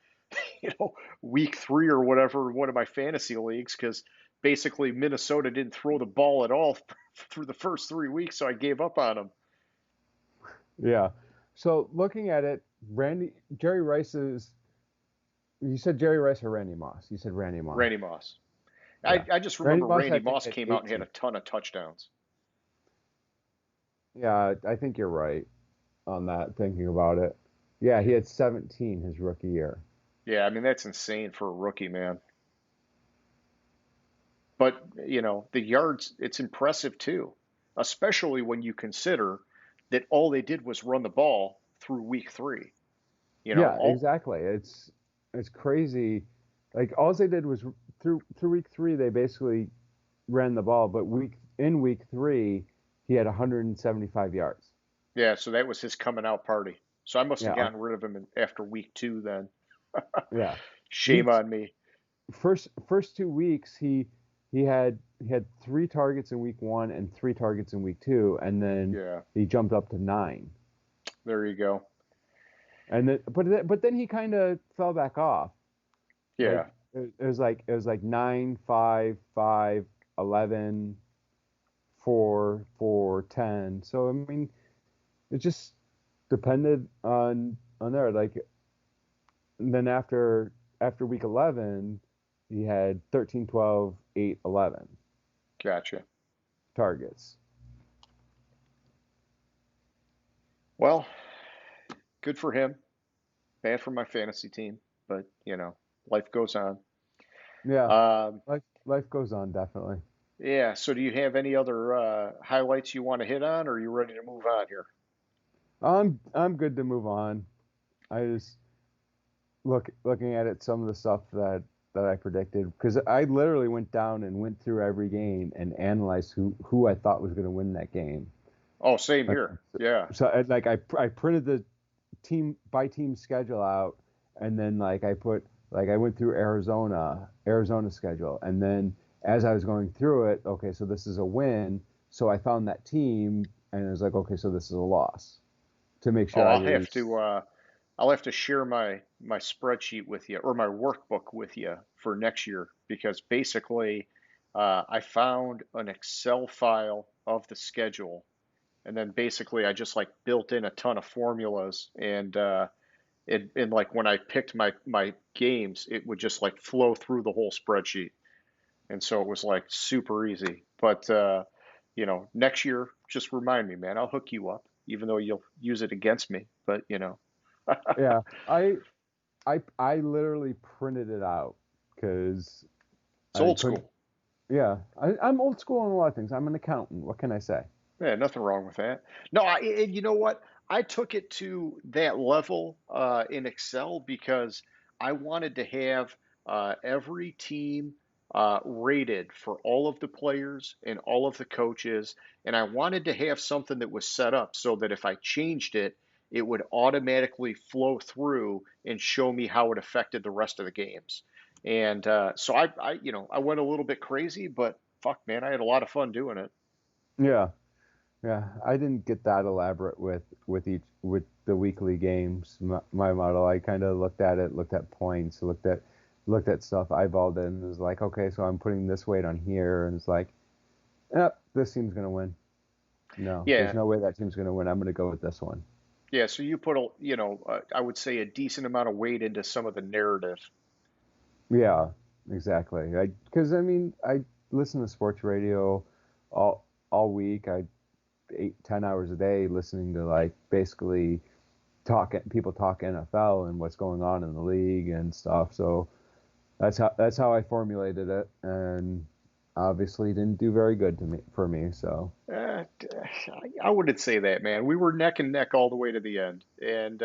you know, week 3 or whatever in one of my fantasy leagues because basically Minnesota didn't throw the ball at all through the first 3 weeks, so I gave up on him. Yeah. So looking at it, Jerry Rice is. You said Jerry Rice or Randy Moss? You said Randy Moss. Randy Moss. Yeah. I just Randy remember Moss, Randy I think, Moss had came out and had 18. a ton of touchdowns. Yeah, I think you're right on that, thinking about it. Yeah, he had 17 his rookie year. Yeah, I mean that's insane for a rookie, man. But, the yards, it's impressive too, especially when you consider that all they did was run the ball through week 3. Yeah, All exactly. It's crazy. Like all they did was through week 3 they basically ran the ball, but week 3 he had 175 yards. Yeah, so that was his coming out party. So I must have Yeah, gotten rid of him after week 2 then. yeah. Shame Weeks on me. first 2 weeks he had 3 targets in week 1 and 3 targets in week 2, and then Yeah, he jumped up to 9. there you go. And then but then he kind of fell back off. Like Yeah. it was like 9, 5, 5, 11, 4, 4, 10. So I mean, it just depended on there. Like, and then after week 11, he had 13, 12, 8, 11 Gotcha. targets. Well, good for him. Bad for my fantasy team, but life goes on. Yeah, Um, life goes on, definitely. yeah. So, do you have any other highlights you want to hit on, or are you ready to move on here? I'm good to move on. I just looking at it, some of the stuff that I predicted, because I literally went through every game and analyzed who I thought was going to win that game. Oh, same Like, here. Yeah. so I printed the team by team schedule out, and then I went through Arizona schedule, and then as I was going through it, okay, so this is a win. So I found that team, and it was like, okay, so this is a loss, to make Oh, sure I was. I'll have to share my spreadsheet with you or my workbook with you for next year because basically I found an Excel file of the schedule and then basically I just like built in a ton of formulas and like when I picked my games, it would just like flow through the whole spreadsheet. And so it was like super easy. But next year, just remind me, man. I'll hook you up, even though you'll use it against me. But Yeah, I literally printed it out because it's I old couldn't. school. Yeah, I'm old school on a lot of things. I'm an accountant. What can I say? Yeah, nothing wrong with that. No, and you know what? I took it to that level in Excel because I wanted to have every team rated for all of the players and all of the coaches, and I wanted to have something that was set up so that if I changed it, it would automatically flow through and show me how it affected the rest of the games. And so I went a little bit crazy, but fuck, man, I had a lot of fun doing it. Yeah, yeah. I didn't get that elaborate with the weekly games. My model. I kind of looked at it, looked at points, looked at stuff, eyeballed it, and was like, okay, so I'm putting this weight on here, and it's like, yep, this team's gonna win. No, there's Yeah, no way that team's gonna win. I'm gonna go with this one. yeah. So you put I would say a decent amount of weight into some of the narrative. Yeah, exactly. Because I mean, I listen to sports radio all week. I 8, 10 hours a day listening to like basically people talk NFL and what's going on in the league and stuff. So that's how I formulated it, and obviously didn't do very good for me. So Uh, I wouldn't say that, man. We were neck and neck all the way to the end, and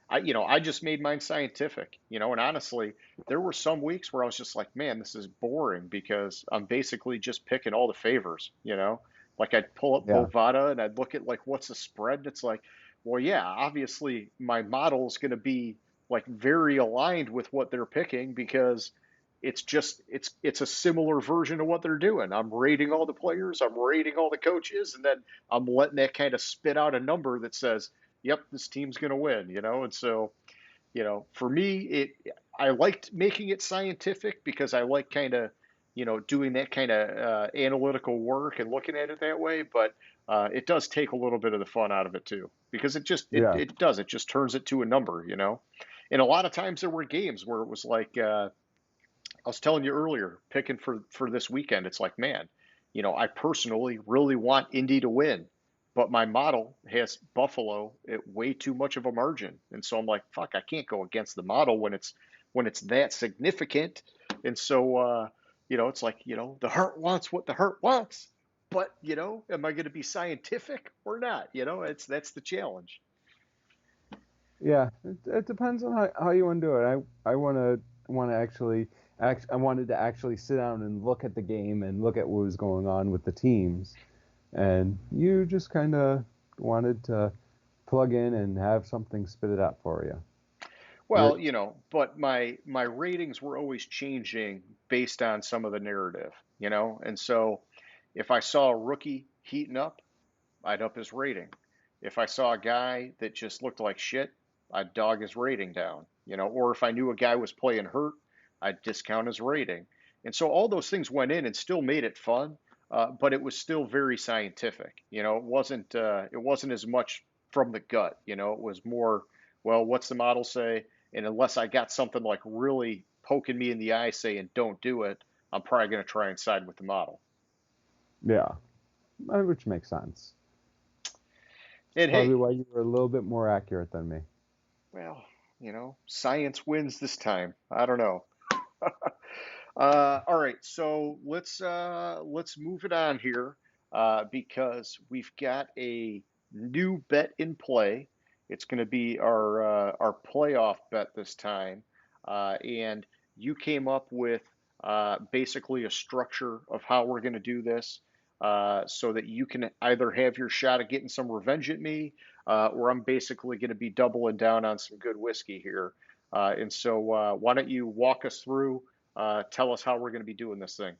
I just made mine scientific, and honestly, there were some weeks where I was just like, man, this is boring because I'm basically just picking all the favors, Like I'd pull up Yeah. Bovada and I'd look at like what's the spread. And it's like, well, yeah, obviously my model is going to be like very aligned with what they're picking because it's a similar version of what they're doing. I'm rating all the players, I'm rating all the coaches, and then I'm letting that kind of spit out a number that says, yep, this team's going to win, you know? And so, for me, I liked making it scientific because I like kind of, doing that kind of analytical work and looking at it that way. But it does take a little bit of the fun out of it too, because Yeah. it just turns it to a number. And a lot of times there were games where it was like I was telling you earlier, picking for this weekend. It's like, man, I personally really want Indy to win, but my model has Buffalo at way too much of a margin, and so I'm like, fuck, I can't go against the model when it's that significant. And so, it's like, the heart wants what the heart wants, but am I going to be scientific or not? That's the challenge. Yeah, it depends on how you want to do it. I want to actually I wanted to actually sit down and look at the game and look at what was going on with the teams, and you just kind of wanted to plug in and have something spit it out for you. Well, You're but my ratings were always changing based on some of the narrative. And so if I saw a rookie heating up, I'd up his rating. If I saw a guy that just looked like shit, I'd dog his rating down. Or if I knew a guy was playing hurt, I'd discount his rating. And so all those things went in and still made it fun, but it was still very scientific. It wasn't as much from the gut. It was more, well, what's the model say? And unless I got something like really poking me in the eye saying don't do it, I'm probably going to try and side with the model. Yeah, which makes sense. It's And probably hey, why you were a little bit more accurate than me. well, science wins this time. I don't know. All right, so let's move it on here because we've got a new bet in play. It's going to be our playoff bet this time, and you came up with basically a structure of how we're going to do this, so that you can either have your shot at getting some revenge at me, or I'm basically going to be doubling down on some good whiskey here. And so, why don't you walk us through? Tell us how we're going to be doing this thing.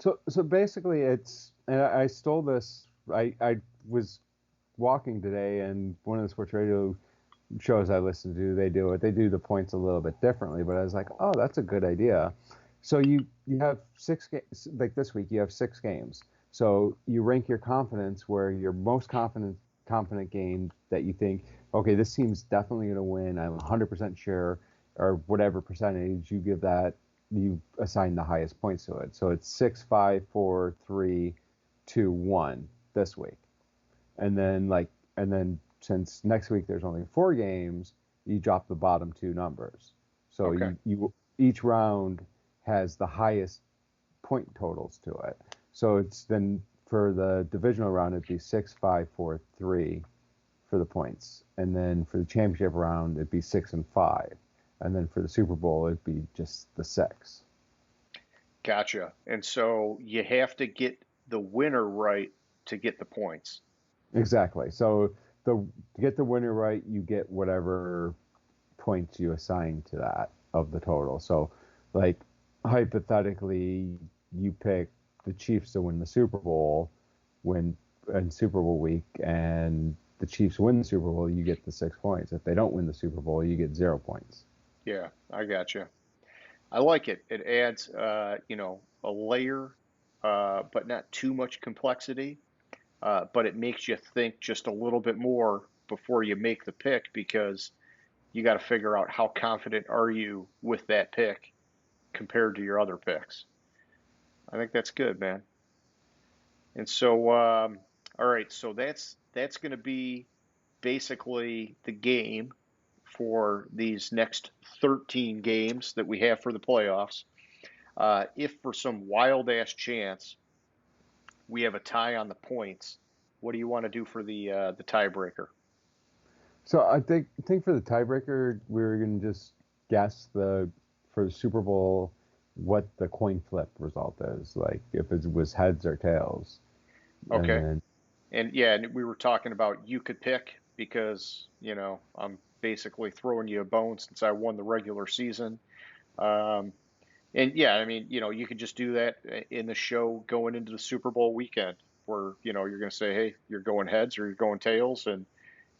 So basically, and I stole this. I was walking today, and one of the sports radio shows I listen to, they do it. They do the points a little bit differently, but I was like, oh, that's a good idea. So you have 6 games, like this week you have 6 games. So you rank your confidence where your most confident game that you think, okay, this team's definitely going to win. I'm 100% sure, or whatever percentage you give that, you assign the highest points to it. So it's 6, 5, 4, 3, 2, 1 this week, and then since next week there's only 4 games, you drop the bottom 2 numbers. So Okay. you each round has the highest point totals to it. So it's then for the divisional round it'd be 6, 5, 4, 3 for the points, and then for the championship round it'd be 6 and 5, and then for the Super Bowl it'd be just the 6. Gotcha. And so you have to get the winner right to get the points. Exactly. So to get the winner right, you get whatever points you assign to that of the total. So, like hypothetically, you pick the Chiefs to win the Super Bowl, win in Super Bowl week, and the Chiefs win the Super Bowl, you get the 6 points. If they don't win the Super Bowl, you get 0 points. Yeah, I gotcha. I like it. It adds, a layer, but not too much complexity. But it makes you think just a little bit more before you make the pick because you got to figure out how confident are you with that pick compared to your other picks. I think that's good, man. And so, all right, so that's going to be basically the game for these next 13 games that we have for the playoffs. If for some wild ass chance we have a tie on the points, what do you want to do for the tiebreaker? So I think for the tiebreaker, we were gonna just guess for the Super Bowl what the coin flip result is, like if it was heads or tails. and Okay. then And yeah, and we were talking about you could pick because, I'm basically throwing you a bone since I won the regular season. Um, and yeah, I mean, you could just do that in the show going into the Super Bowl weekend where, you're going to say, hey, you're going heads or you're going tails. And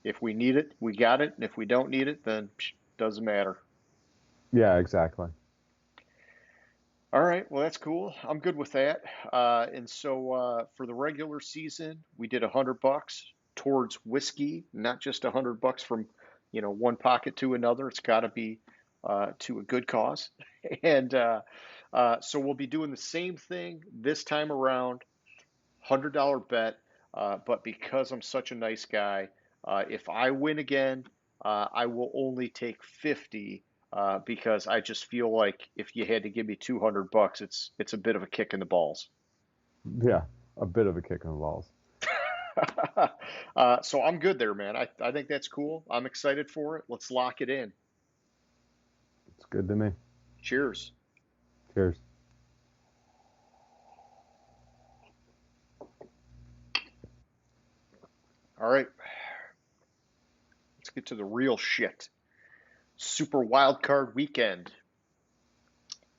if we need it, we got it. And if we don't need it, then doesn't matter. yeah, exactly. All right, well, that's cool. I'm good with that. And so for the regular season, we did $100 towards whiskey, not just $100 from, one pocket to another. It's got to be to a good cause. And so we'll be doing the same thing this time around, $100 bet. But because I'm such a nice guy, if I win again, I will only take 50 because I just feel like if you had to give me $200, it's a bit of a kick in the balls. Yeah, a bit of a kick in the balls. So I'm good there, man. I think that's cool. I'm excited for it. Let's lock it in. It's good to me. Cheers. Cheers. All right, let's get to the real shit. Super wild card weekend.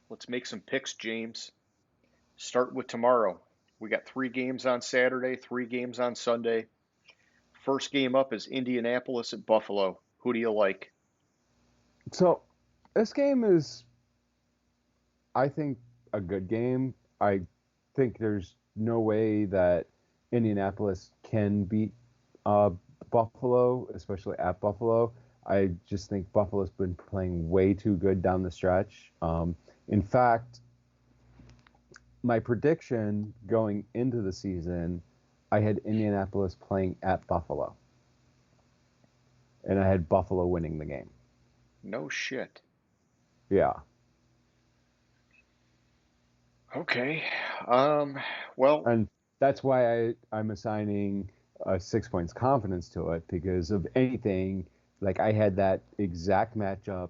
Let's make some picks, James. Start with tomorrow. We got 3 games on Saturday, 3 games on Sunday. First game up is Indianapolis at Buffalo. Who do you like? So this game is, I think, a good game. I think there's no way that Indianapolis can beat uh, Buffalo, especially at Buffalo. I just think Buffalo's been playing way too good down the stretch. In fact, my prediction going into the season, I had Indianapolis playing at Buffalo, and I had Buffalo winning the game. No shit. Yeah. Okay. Um, well, And that's why I'm assigning 6 points confidence to it because of anything. Like I had that exact matchup,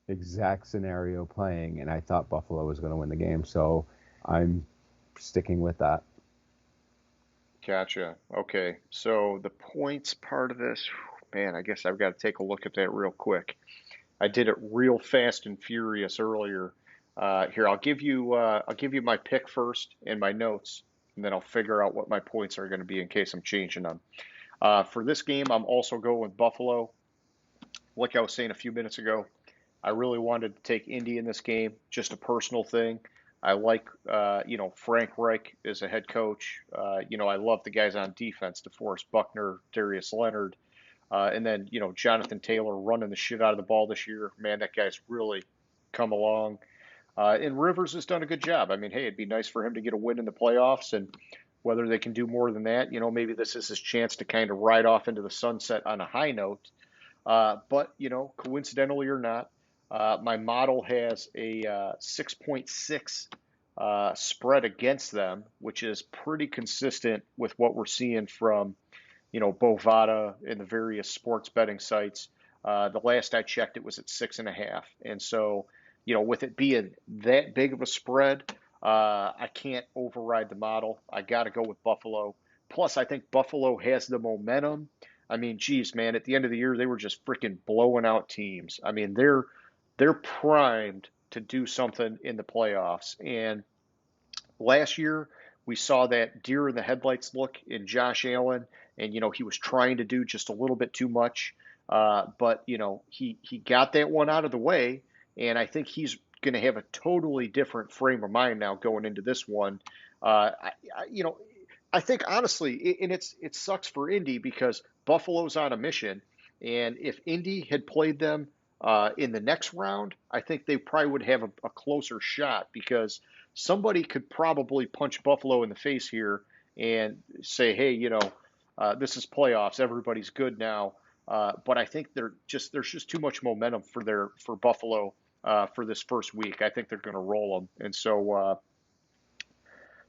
exact scenario playing, and I thought Buffalo was going to win the game. So I'm sticking with that. gotcha. Okay. So the points part of this, man, I guess I've got to take a look at that real quick. I did it real fast and furious earlier. Here, I'll give you my pick first and my notes, and then I'll figure out what my points are going to be in case I'm changing them. For this game, I'm also going with Buffalo. Like I was saying a few minutes ago, I really wanted to take Indy in this game, just a personal thing. I like, Frank Reich as a head coach. I love the guys on defense, DeForest Buckner, Darius Leonard, and then, Jonathan Taylor running the shit out of the ball this year. Man, that guy's really come along. And Rivers has done a good job. I mean, hey, it'd be nice for him to get a win in the playoffs, and whether they can do more than that, maybe this is his chance to kind of ride off into the sunset on a high note. But, coincidentally or not, my model has a 6.6 spread against them, which is pretty consistent with what we're seeing from, Bovada and the various sports betting sites. The last I checked, it was at 6.5. And so, with it being that big of a spread, I can't override the model. I got to go with Buffalo. Plus, I think Buffalo has the momentum. I mean, geez, man, at the end of the year, they were just freaking blowing out teams. I mean, they're primed to do something in the playoffs. And last year, we saw that deer in the headlights look in Josh Allen, and he was trying to do just a little bit too much. But he got that one out of the way, and I think he's going to have a totally different frame of mind now going into this one. I think honestly, and it sucks for Indy because Buffalo's on a mission, and if Indy had played them in the next round, I think they probably would have a closer shot because somebody could probably punch Buffalo in the face here and say, hey, this is playoffs, everybody's good now. But I think there's just too much momentum for Buffalo for this first week. I think they're going to roll them, and so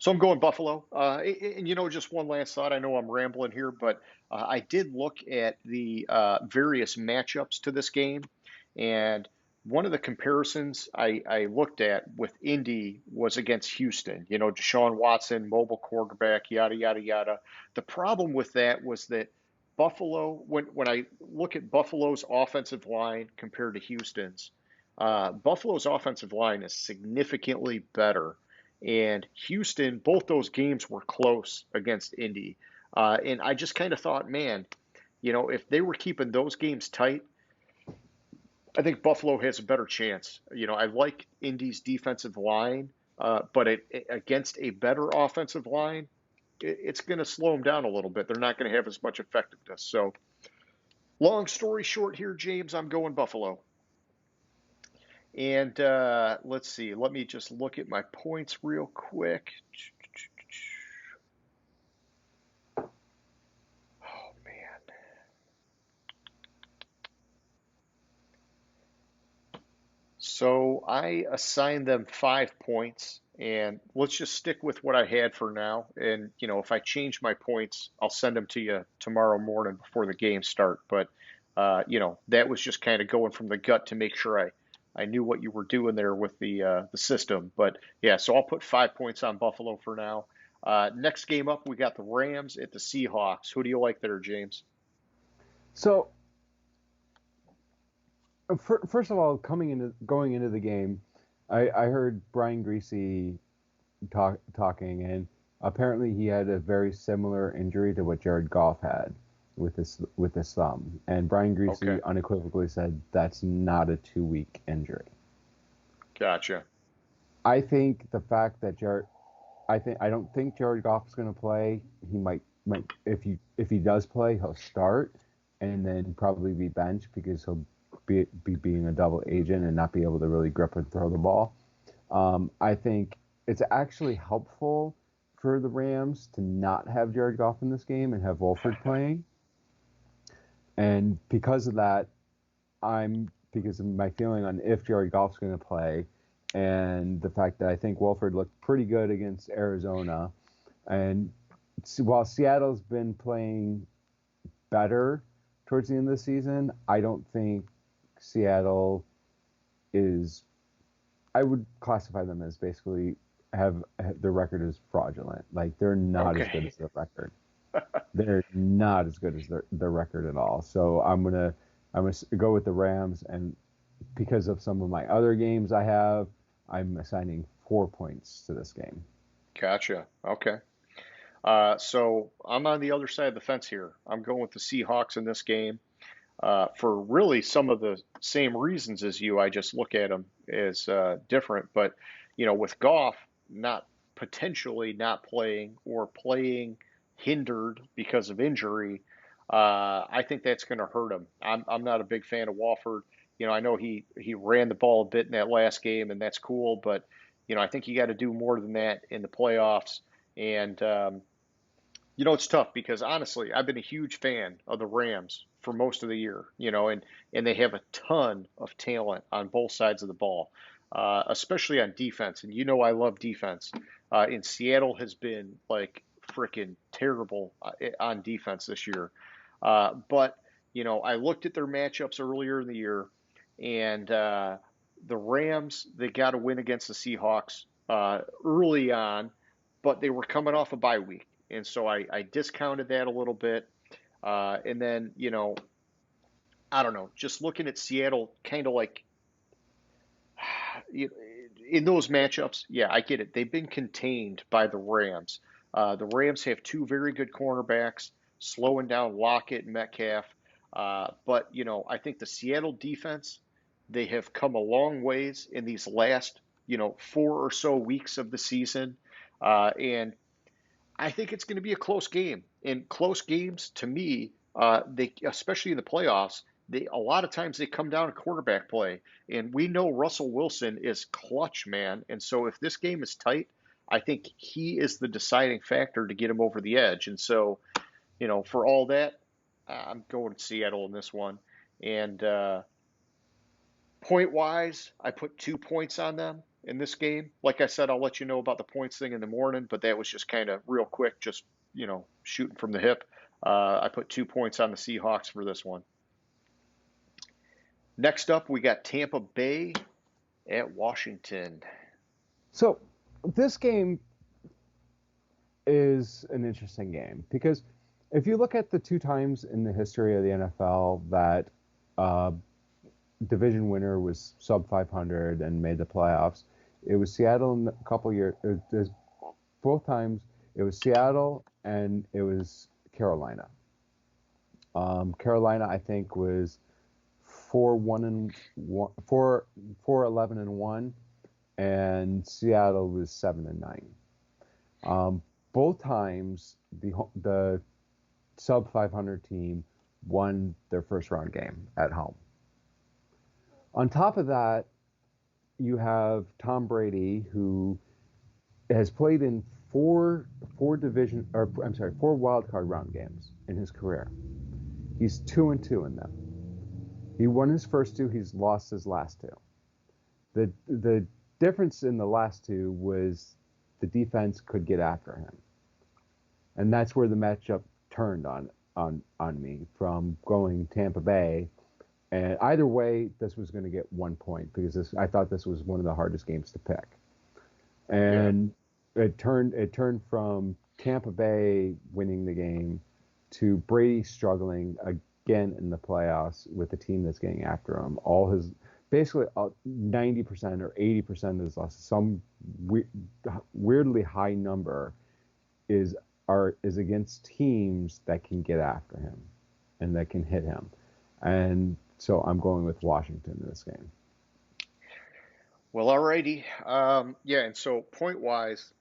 I'm going Buffalo. And just one last thought. I know I'm rambling here, but I did look at the various matchups to this game, and one of the comparisons I looked at with Indy was against Houston. You know, Deshaun Watson, mobile quarterback, yada yada yada. The problem with that was that Buffalo, when I look at Buffalo's offensive line compared to Houston's, Buffalo's offensive line is significantly better. And Houston, both those games were close against Indy. And I just kind of thought, man, you know, if they were keeping those games tight, I think Buffalo has a better chance. You know, I like Indy's defensive line, but against a better offensive line, it's going to slow them down a little bit. They're not going to have as much effectiveness. So, long story short here, James, I'm going Buffalo. And let's see. Let me just look at my points real quick. Oh, man. So I assigned them 5 points, and let's just stick with what I had for now. And you know, if I change my points, I'll send them to you tomorrow morning before the games start. But you know, that was just kind of going from the gut to make sure I knew what you were doing there with the system. But yeah, so I'll put 5 points on Buffalo for now. Next game up, we got the Rams at the Seahawks. Who do you like there, James? So, first of all, going into the game, I heard Brian Greasy talking, and apparently he had a very similar injury to what Jared Goff had with his thumb. And Brian Greasy Okay, unequivocally said that's not a 2-week injury. gotcha. I think the fact that I don't think Jared Goff is going to play. He might if he does play, he'll start and then probably be benched because he'll be being a double agent and not be able to really grip and throw the ball. I think it's actually helpful for the Rams to not have Jared Goff in this game and have Wolford playing. And because of that, because of my feeling on if Jared Goff's going to play, and the fact that I think Wolford looked pretty good against Arizona, and while Seattle's been playing better towards the end of the season, I don't think Seattle is. I would classify them as basically have their record is fraudulent. Like they're not as good Okay. as their record. They're not as good as their record at all. So I'm gonna go with the Rams, and because of some of my other games I have, I'm assigning 4 points to this game. Gotcha. Okay. So I'm on the other side of the fence here. I'm going with the Seahawks in this game for really some of the same reasons as you. I just look at them as different. But, you know, with Goff not potentially not playing or playing hindered because of injury, I think that's going to hurt him. I'm not a big fan of Walford. You know, I know he ran the ball a bit in that last game, and that's cool. But, you know, I think you got to do more than that in the playoffs. And you know, it's tough because honestly, I've been a huge fan of the Rams for most of the year, you know, and they have a ton of talent on both sides of the ball, especially on defense. And you know, I love defense. And Seattle has been like freaking terrible on defense this year. But, you know, I looked at their matchups earlier in the year, and the Rams, they got to win against the Seahawks early on, but they were coming off a bye week. And so I discounted that a little bit. And then, you know, I don't know, just looking at Seattle, kind of like in those matchups, yeah, I get it. They've been contained by the Rams. The Rams have two very good cornerbacks, slowing down Lockett and Metcalf. But, you know, I think the Seattle defense, they have come a long ways in these last, you know, 4 or so weeks of the season. And I think it's going to be a close game. And close games, to me, they especially in the playoffs, they a lot of times they come down to quarterback play. And we know Russell Wilson is clutch, man. And so if this game is tight, I think he is the deciding factor to get him over the edge. And so, you know, for all that, I'm going to Seattle in this one. And point wise, I put 2 points on them in this game. Like I said, I'll let you know about the points thing in the morning, but that was just kind of real quick, just, you know, shooting from the hip. I put 2 points on the Seahawks for this one. Next up, we got Tampa Bay at Washington. So this game is an interesting game because if you look at the two times in the history of the NFL that uh, division winner was sub 500 and made the playoffs, it was Seattle in a couple years. Both times it was Seattle and it was Carolina. Carolina, I think, was 4-1 and 4-11-1, and Seattle was 7-9. Both times the sub 500 team won their first round game at home. On top of that, you have Tom Brady, who has played in four wild card round games in his career. He's 2-2 in them. He won his first two. He's lost his last two. The difference in the last two was the defense could get after him, and that's where the matchup turned on me from going Tampa Bay. And either way, this was going to get 1 point because I thought this was one of the hardest games to pick. And it turned from Tampa Bay winning the game to Brady struggling again in the playoffs with a team that's getting after him. All his basically 90% or 80% of his losses, some weirdly high number, is against teams that can get after him and that can hit him. And so I'm going with Washington in this game. Well, alrighty. Yeah, and so point wise,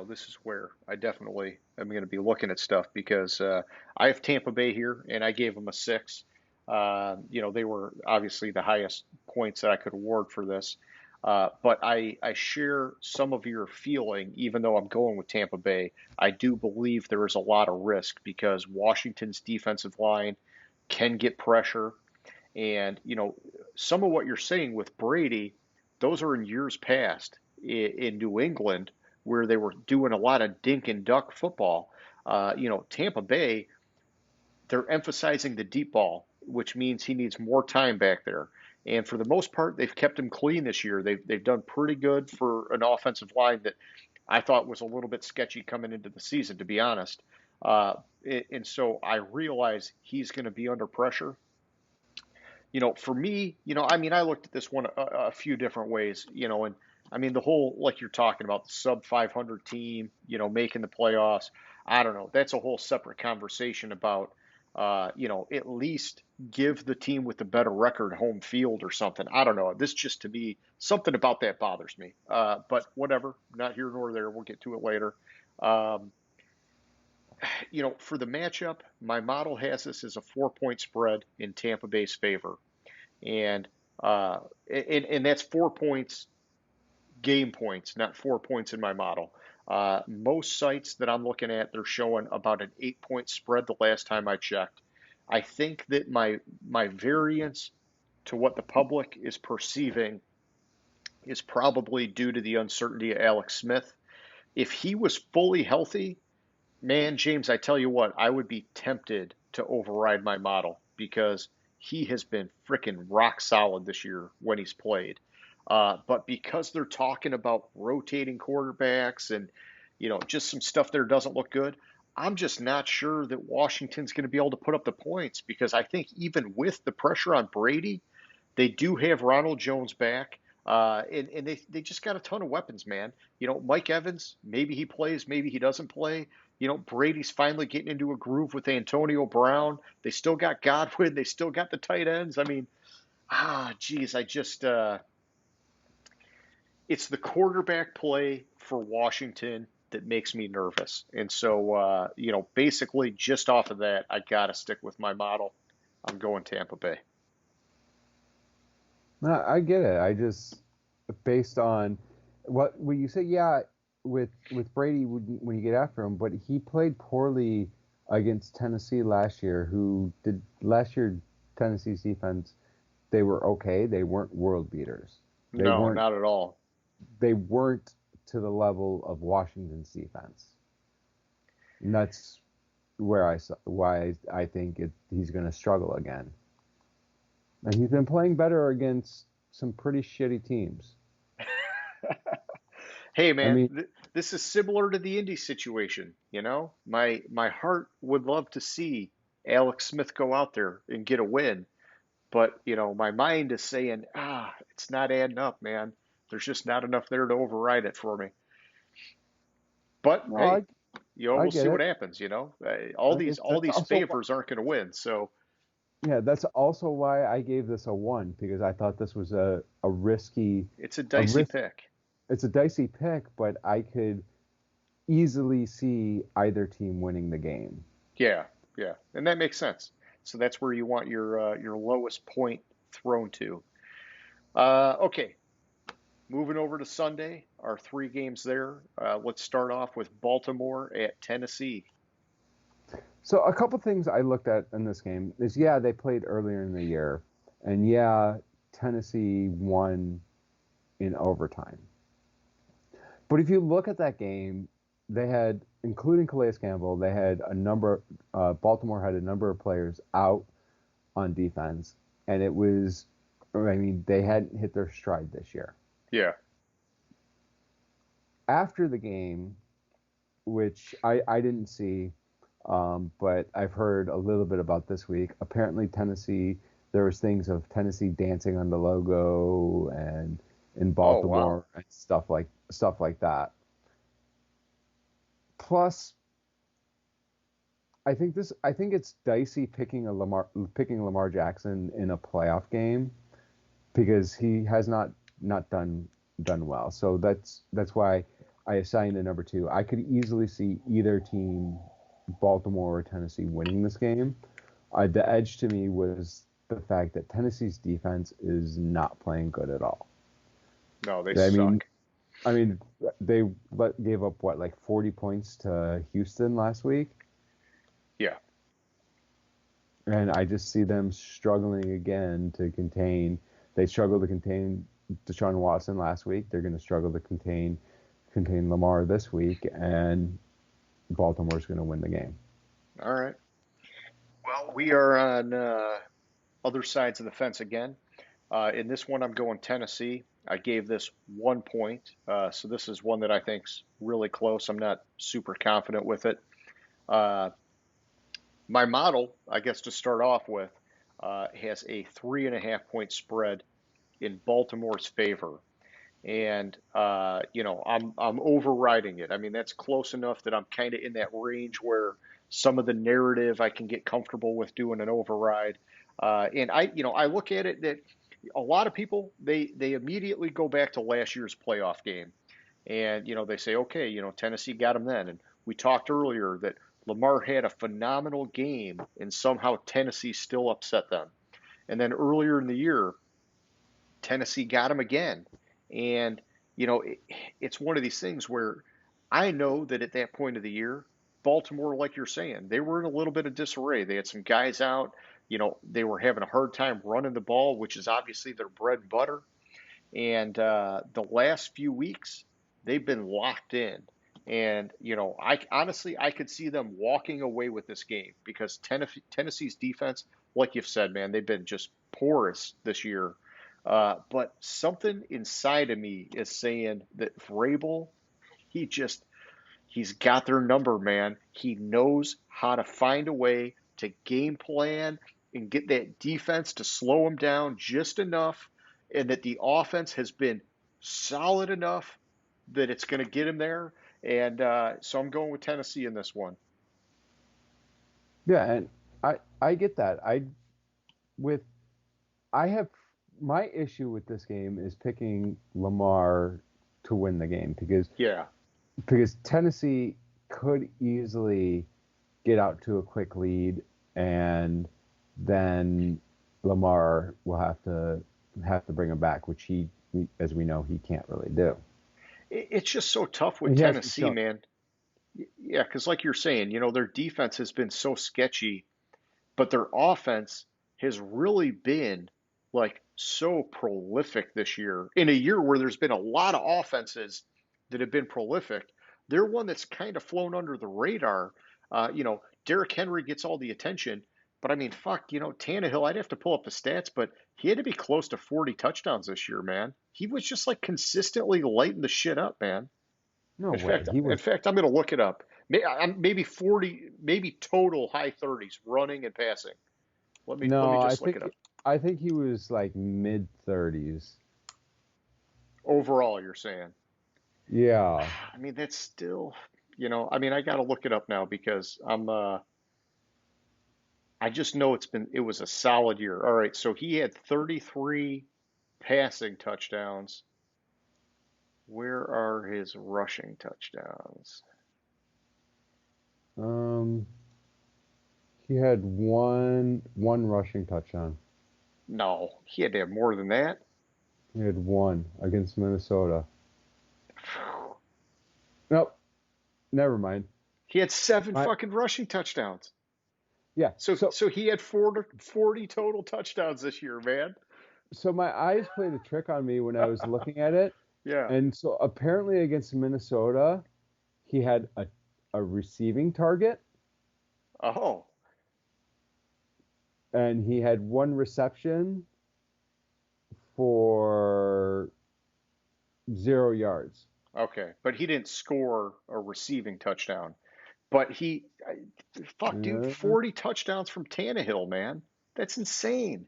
this is where I definitely am going to be looking at stuff because I have Tampa Bay here and I gave them a 6. They were obviously the highest points that I could award for this. But I share some of your feeling, even though I'm going with Tampa Bay. I do believe there is a lot of risk because Washington's defensive line can get pressure. And, some of what you're saying with Brady, those are in years past in New England where they were doing a lot of dink and duck football. Tampa Bay, they're emphasizing the deep ball, which means he needs more time back there. And for the most part, they've kept him clean this year. They've done pretty good for an offensive line that I thought was a little bit sketchy coming into the season, to be honest. And so I realize he's going to be under pressure. For me, I looked at this one a few different ways, and the whole, like you're talking about, the sub 500 team, making the playoffs. I don't know. That's a whole separate conversation about, at least give the team with the better record home field or something. I don't know. This just, to me, something about that bothers me. But whatever, not here nor there. We'll get to it later. Um, for the matchup, my model has this as a 4-point spread in Tampa Bay's favor. And and that's 4 points, game points, not 4 points in my model. Most sites that I'm looking at, they're showing about an 8-point spread the last time I checked. I think that my variance to what the public is perceiving is probably due to the uncertainty of Alex Smith. If he was fully healthy, man, James, I tell you what, I would be tempted to override my model because he has been freaking rock solid this year when he's played. But because they're talking about rotating quarterbacks and, just some stuff there doesn't look good, I'm just not sure that Washington's going to be able to put up the points because I think even with the pressure on Brady, they do have Ronald Jones back. And they just got a ton of weapons, man. Mike Evans, maybe he plays, maybe he doesn't play. Brady's finally getting into a groove with Antonio Brown. They still got Godwin. They still got the tight ends. Geez, it's the quarterback play for Washington that makes me nervous. And so, basically just off of that, I got to stick with my model. I'm going Tampa Bay. No, I get it. I just, based on what you say, yeah, with Brady when you get after him, but he played poorly against Tennessee last year. Last year Tennessee's defense, they were okay. They weren't world beaters. No, not at all. They weren't to the level of Washington's defense, and that's why I think he's going to struggle again. And he's been playing better against some pretty shitty teams. Hey I man, mean, this is similar to the Indy situation, you know? My heart would love to see Alex Smith go out there and get a win, but you know, my mind is saying, it's not adding up, man. There's just not enough there to override it for me. But no, hey, I we'll get see what it. happens, all these all That's these also favors aren't going to win. So, yeah, that's also why I gave this a 1 because I thought this was a risky it's a a dicey risk. pick. It's a dicey pick, but I could easily see either team winning the game. Yeah, yeah. And that makes sense. So that's where you want your lowest point thrown to. Okay, moving over to Sunday, our three games there. Let's start off with Baltimore at Tennessee. So a couple things I looked at in this game is yeah, they played earlier in the year, and yeah, Tennessee won in overtime. But if you look at that game, they had, including Calais Campbell, they had a number. Baltimore had a number of players out on defense, and it was, I mean, they hadn't hit their stride this year. Yeah. After the game, which I didn't see, but I've heard a little bit about this week. Apparently, Tennessee, there was things of Tennessee dancing on the logo and in Oh, wow. Baltimore and stuff like that. Plus, I think it's dicey picking Lamar Jackson in a playoff game because he has not done well. So that's why I assigned a number 2. I could easily see either team, Baltimore or Tennessee, winning this game. The edge to me was the fact that Tennessee's defense is not playing good at all. No, they I mean, suck. I mean, they gave up what, like 40 points to Houston last week, Yeah. and I just see them struggling again to contain. They struggled to contain Deshaun Watson last week. They're going to struggle to contain Lamar this week, and Baltimore's going to win the game. All right. Well, we are on other sides of the fence again. In this one, I'm going Tennessee. I gave this 1 point. So this is one that I think's really close. I'm not super confident with it. Uh, my model, I guess to start off with, has a 3.5 point spread in Baltimore's favor. And I'm overriding it. I mean, that's close enough that I'm kind of in that range where some of the narrative I can get comfortable with doing an override. And I look at it that a lot of people they immediately go back to last year's playoff game, and they say, okay, Tennessee got them then, and we talked earlier that Lamar had a phenomenal game, and somehow Tennessee still upset them. And then earlier in the year, Tennessee got him again. And, it's one of these things where I know that at that point of the year, Baltimore, like you're saying, they were in a little bit of disarray. They had some guys out. They were having a hard time running the ball, which is obviously their bread and butter. And the last few weeks, they've been locked in. And, I honestly, I could see them walking away with this game because Tennessee's defense, like you've said, man, they've been just porous this year. But something inside of me is saying that Vrabel, he just, he's got their number, man. He knows how to find a way to game plan and get that defense to slow them down just enough, and that the offense has been solid enough that it's going to get him there. And so I'm going with Tennessee in this one. Yeah, and I get that. With I have my issue with this game is picking Lamar to win the game Yeah. because Tennessee could easily get out to a quick lead, and then Lamar will have to bring him back, which as we know, he can't really do. It's just so tough with He hasn't Tennessee, shown. man. Yeah, because like you're saying, their defense has been so sketchy, but their offense has really been like so prolific this year. In a year where there's been a lot of offenses that have been prolific, they're one that's kind of flown under the radar. Derrick Henry gets all the attention, But I mean, fuck, Tannehill, I'd have to pull up the stats, but he had to be close to 40 touchdowns this year, man. He was just like consistently lighting the shit up, man. No In way. fact, He in was. fact, I'm gonna look it up. Maybe 40, maybe total high 30s running and passing. Let me No, just look it up. I think he was like mid 30s. Overall, you're saying. Yeah. I mean, that's still, I mean, I got to look it up now because I just know it was a solid year. All right, so he had 33 passing touchdowns. Where are his rushing touchdowns? Um, he had one rushing touchdown. No, he had to have more than that. He had one against Minnesota. Nope. Never mind. He had seven My fucking rushing touchdowns. yeah. So he had 40 total touchdowns this year, man. So my eyes played a trick on me when I was looking at it, Yeah. and so apparently against Minnesota, he had a receiving target, Oh, and he had one reception for 0 yards. okay. But he didn't score a receiving touchdown. But fuck, dude, Yeah. 40 touchdowns from Tannehill, man. That's insane.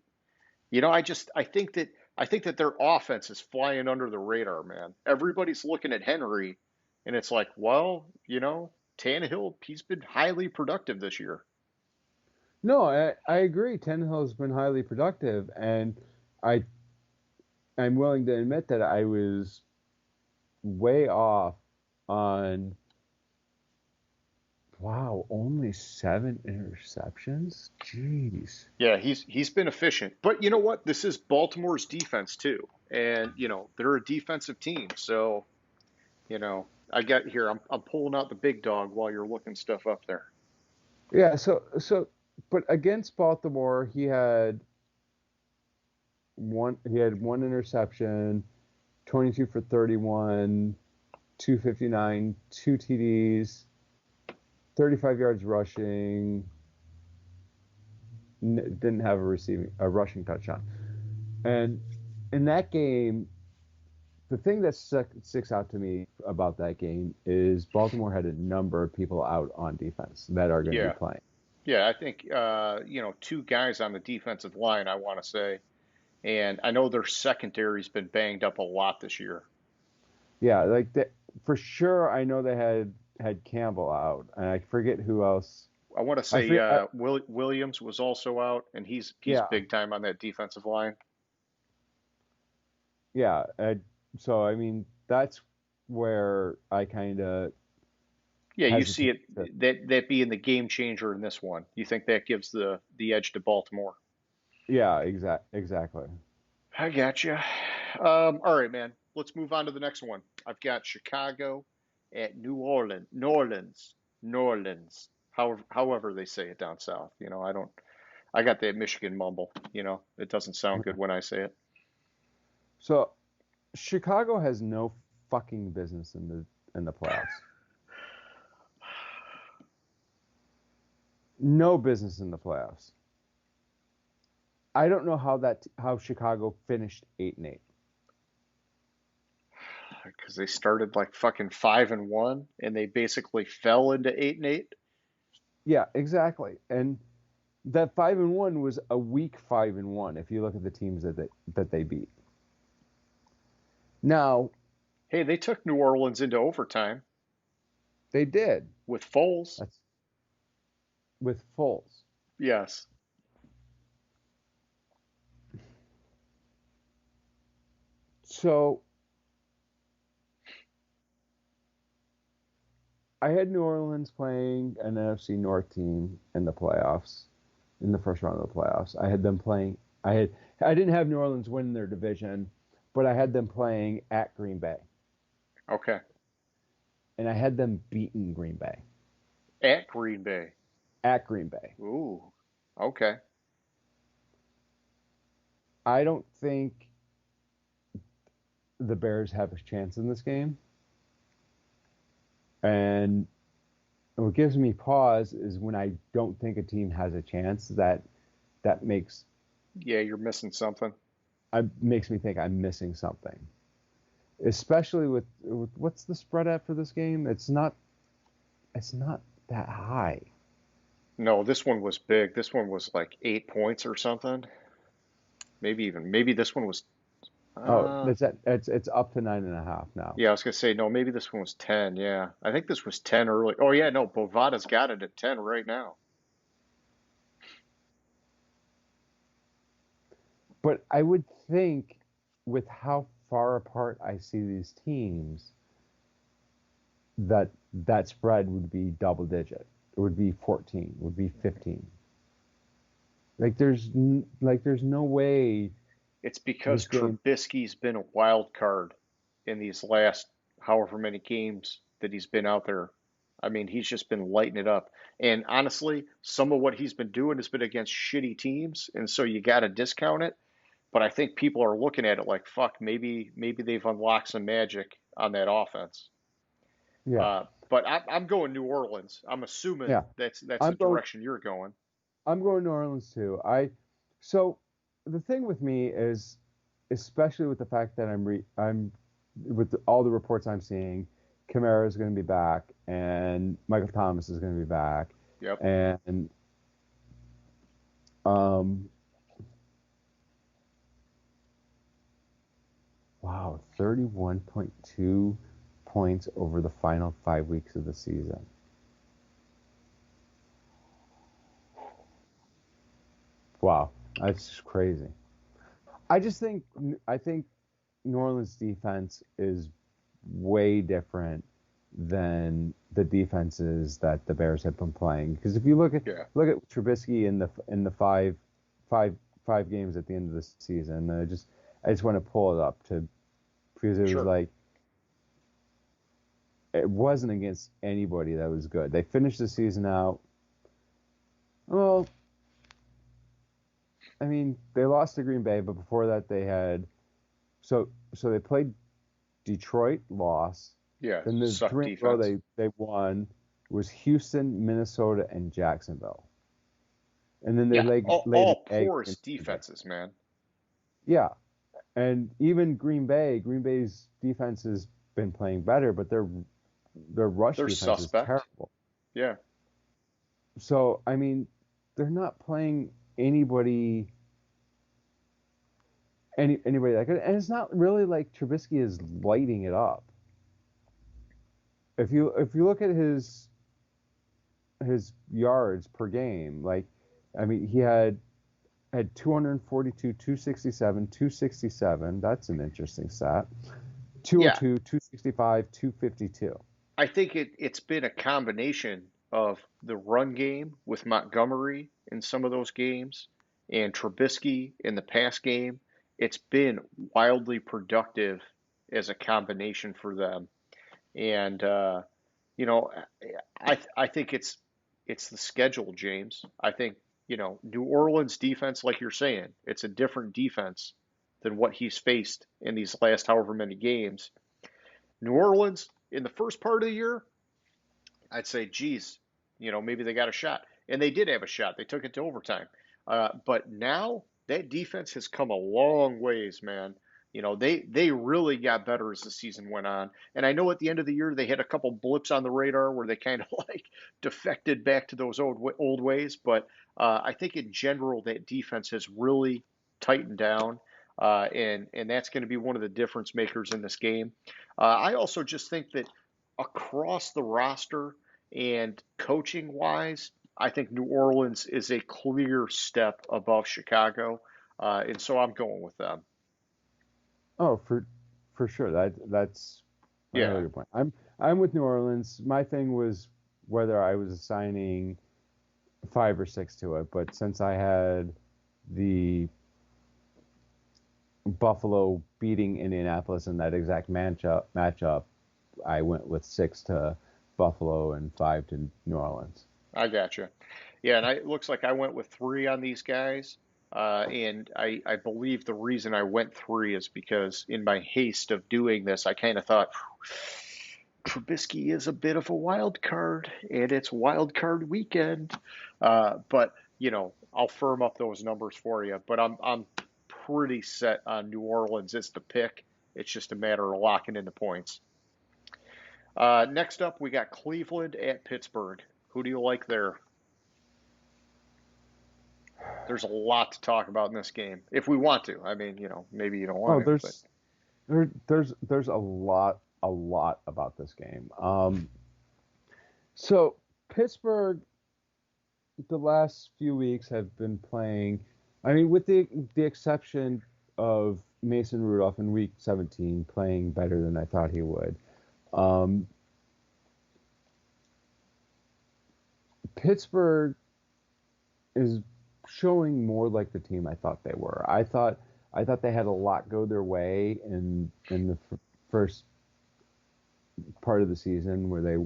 I think that their offense is flying under the radar, man. Everybody's looking at Henry, and it's like, well, Tannehill, he's been highly productive this year. No, I agree. Tannehill has been highly productive, and I I'm willing to admit that I was way off on. Wow, only 7 interceptions? Jeez. Yeah, he's been efficient. But you know what? This is Baltimore's defense too. And, they're a defensive team. So, I got here, I'm pulling out the big dog while you're looking stuff up there. Yeah, but against Baltimore, he had one interception, 22 for 31, 259, two TDs, 35 yards rushing, didn't have a rushing touchdown. And in that game, the thing that sticks out to me about that game is Baltimore had a number of people out on defense that are going to be Yeah. playing. Yeah, I think two guys on the defensive line, I want to say. And I know their secondary's been banged up a lot this year. Yeah, like that for sure. I know they had Campbell out, and I forget who else. I want to I say forget. Williams was also out, and he's Yeah, big time on that defensive line. yeah. So I mean, that's where I kind of Yeah, you see hesitate. that being the game changer in this one. You think that gives the edge to Baltimore? Yeah, exactly. I got you. All right, man. Let's move on to the next one. I've got Chicago at New Orleans. However they say it down south. I don't. I got that Michigan mumble. It doesn't sound good when I say it. So Chicago has no fucking business in the playoffs. No business in the playoffs. I don't know how Chicago finished 8-8. Because they started like fucking 5-1, and they basically fell into 8-8. Yeah, exactly. And that 5-1 was a weak 5-1 if you look at the teams that they beat. Now, Hey, they took New Orleans into overtime they did. with Foles. That's with Foles. Yes. So I had New Orleans playing an NFC North team in the playoffs, in the first round of the playoffs. I had them playing. I didn't have New Orleans win their division, but I had them playing at Green Bay, Okay. and I had them beating Green Bay At Green Bay. at Green Bay. Ooh. Okay. I don't think the Bears have a chance in this game, and what gives me pause is when I don't think a team has a chance. That Yeah, you're missing something. makes me think I'm missing something. Especially with what's the spread at for this game? It's not that high. No, this one was big. This one was like 8 points or something. Maybe this one was. Oh, Uh, it's up to 9.5 now. yeah, I was gonna say no. Maybe this one was 10. Yeah, I think this was 10 early. Oh yeah, no, Bovada's got it at 10 right now. But I would think with how far apart I see these teams, that that spread would be double digit. It would be 14, would be 15. There's no way It's because this game. Trubisky's been a wild card in these last however many games that he's been out there. I mean, he's just been lighting it up. And honestly, some of what he's been doing has been against shitty teams, and so you got to discount it. But I think people are looking at it like, fuck, maybe they've unlocked some magic on that offense. Yeah, But I'm going New Orleans. I'm assuming yeah. that's the I'm going. direction you're going. I'm going New Orleans too. So the thing with me is, especially with the fact that I'm with all the reports I'm seeing, Kamara is going to be back and Michael Thomas is going to be back, Yep. and um, wow, 31.2 points over the final 5 weeks of the season. Wow, that's just crazy. I think New Orleans defense is way different than the defenses that the Bears have been playing. Because if you Yeah. look at Trubisky in the five five games at the end of the season, I just want to pull it up to because it was Sure. like it wasn't against anybody that was good. They finished the season out. Well, I mean, they lost to Green Bay, but before that they had so they played Detroit, lost. Yeah. Then the Suck three in a row defense. they won was Houston, Minnesota, and Jacksonville. And then they Yeah. laid an All egg porous in Green Bay. defenses, man. Yeah, and even Green Bay's defense has been playing better, but their rush They're defense is suspect. terrible. Yeah. So I mean, they're not playing anybody that good, and it's not really like Trubisky is lighting it up. If you look at his yards per game, like I mean, he had 242, 267, 267. That's an interesting stat. Yeah. 202, 265, 252. I think it's been a combination of the run game with Montgomery in some of those games and Trubisky in the pass game. It's been wildly productive as a combination for them. And you know, I think it's the schedule, James. I think, New Orleans defense, like you're saying, it's a different defense than what he's faced in these last however many games. New Orleans in the first part of the year, I'd say, geez, maybe they got a shot. And they did have a shot. They took it to overtime. But now that defense has come a long ways, man. They really got better as the season went on. And I know at the end of the year they had a couple blips on the radar where they kind of like defected back to those old ways. But I think in general that defense has really tightened down. And that's going to be one of the difference makers in this game. I also just think that across the roster and coaching wise, I think New Orleans is a clear step above Chicago, and so I'm going with them. Oh, for sure. That's another Yeah, good point. I'm with New Orleans. My thing was whether I was assigning 5 or 6 to it, but since I had the Buffalo beating Indianapolis in that exact matchup, I went with 6 to Buffalo and 5 to New Orleans. I got you. Yeah, and it looks like I went with three on these guys, and I believe the reason I went three is because in my haste of doing this, I kind of thought Trubisky is a bit of a wild card, and it's wild card weekend. But I'll firm up those numbers for you. But I'm pretty set on New Orleans as the pick. It's just a matter of locking in the points. Next up, we got Cleveland at Pittsburgh. Who do you like there? There's a lot to talk about in this game if we want to. I mean, maybe you don't Oh, want to, but there's a lot about this game. So Pittsburgh, the last few weeks have been playing. I mean, with the exception of Mason Rudolph in Week 17 playing better than I thought he would. Pittsburgh is showing more like the team I thought they were. I thought they had a lot go their way in the first part of the season where they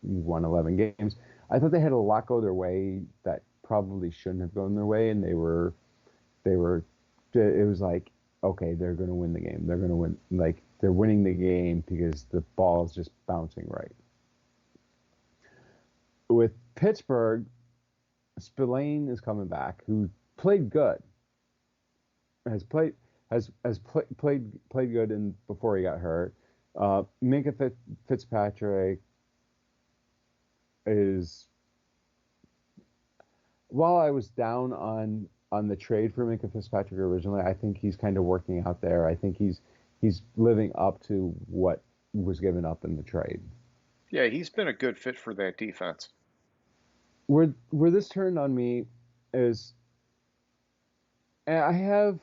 won 11 games. I thought they had a lot go their way that probably shouldn't have gone their way, and it was like, okay, they're going to win the game. They're going to win. Like, they're winning the game because the ball is just bouncing right. With Pittsburgh, Spillane is coming back, who played good. Has played good before he got hurt. Minka Fitzpatrick is, while I was down on the trade for Minka Fitzpatrick originally, I think he's kind of working out there. I think he's living up to what was given up in the trade. Yeah, he's been a good fit for that defense. Where this turned on me is, and I have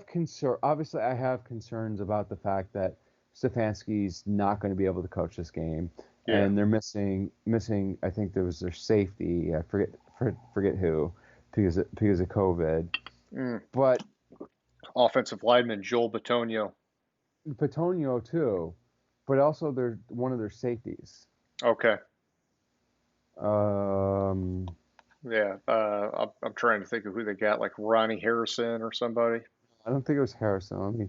concern. Obviously, I have concerns about the fact that Stefanski's not going to be able to coach this game, and they're missing. I think there was their safety. I forget who, because of COVID. But offensive lineman Joel Bitonio too, but also they're one of their safeties. Okay. I'm trying to think of who they got, like Ronnie Harrison or somebody. I don't think it was Harrison. Let me.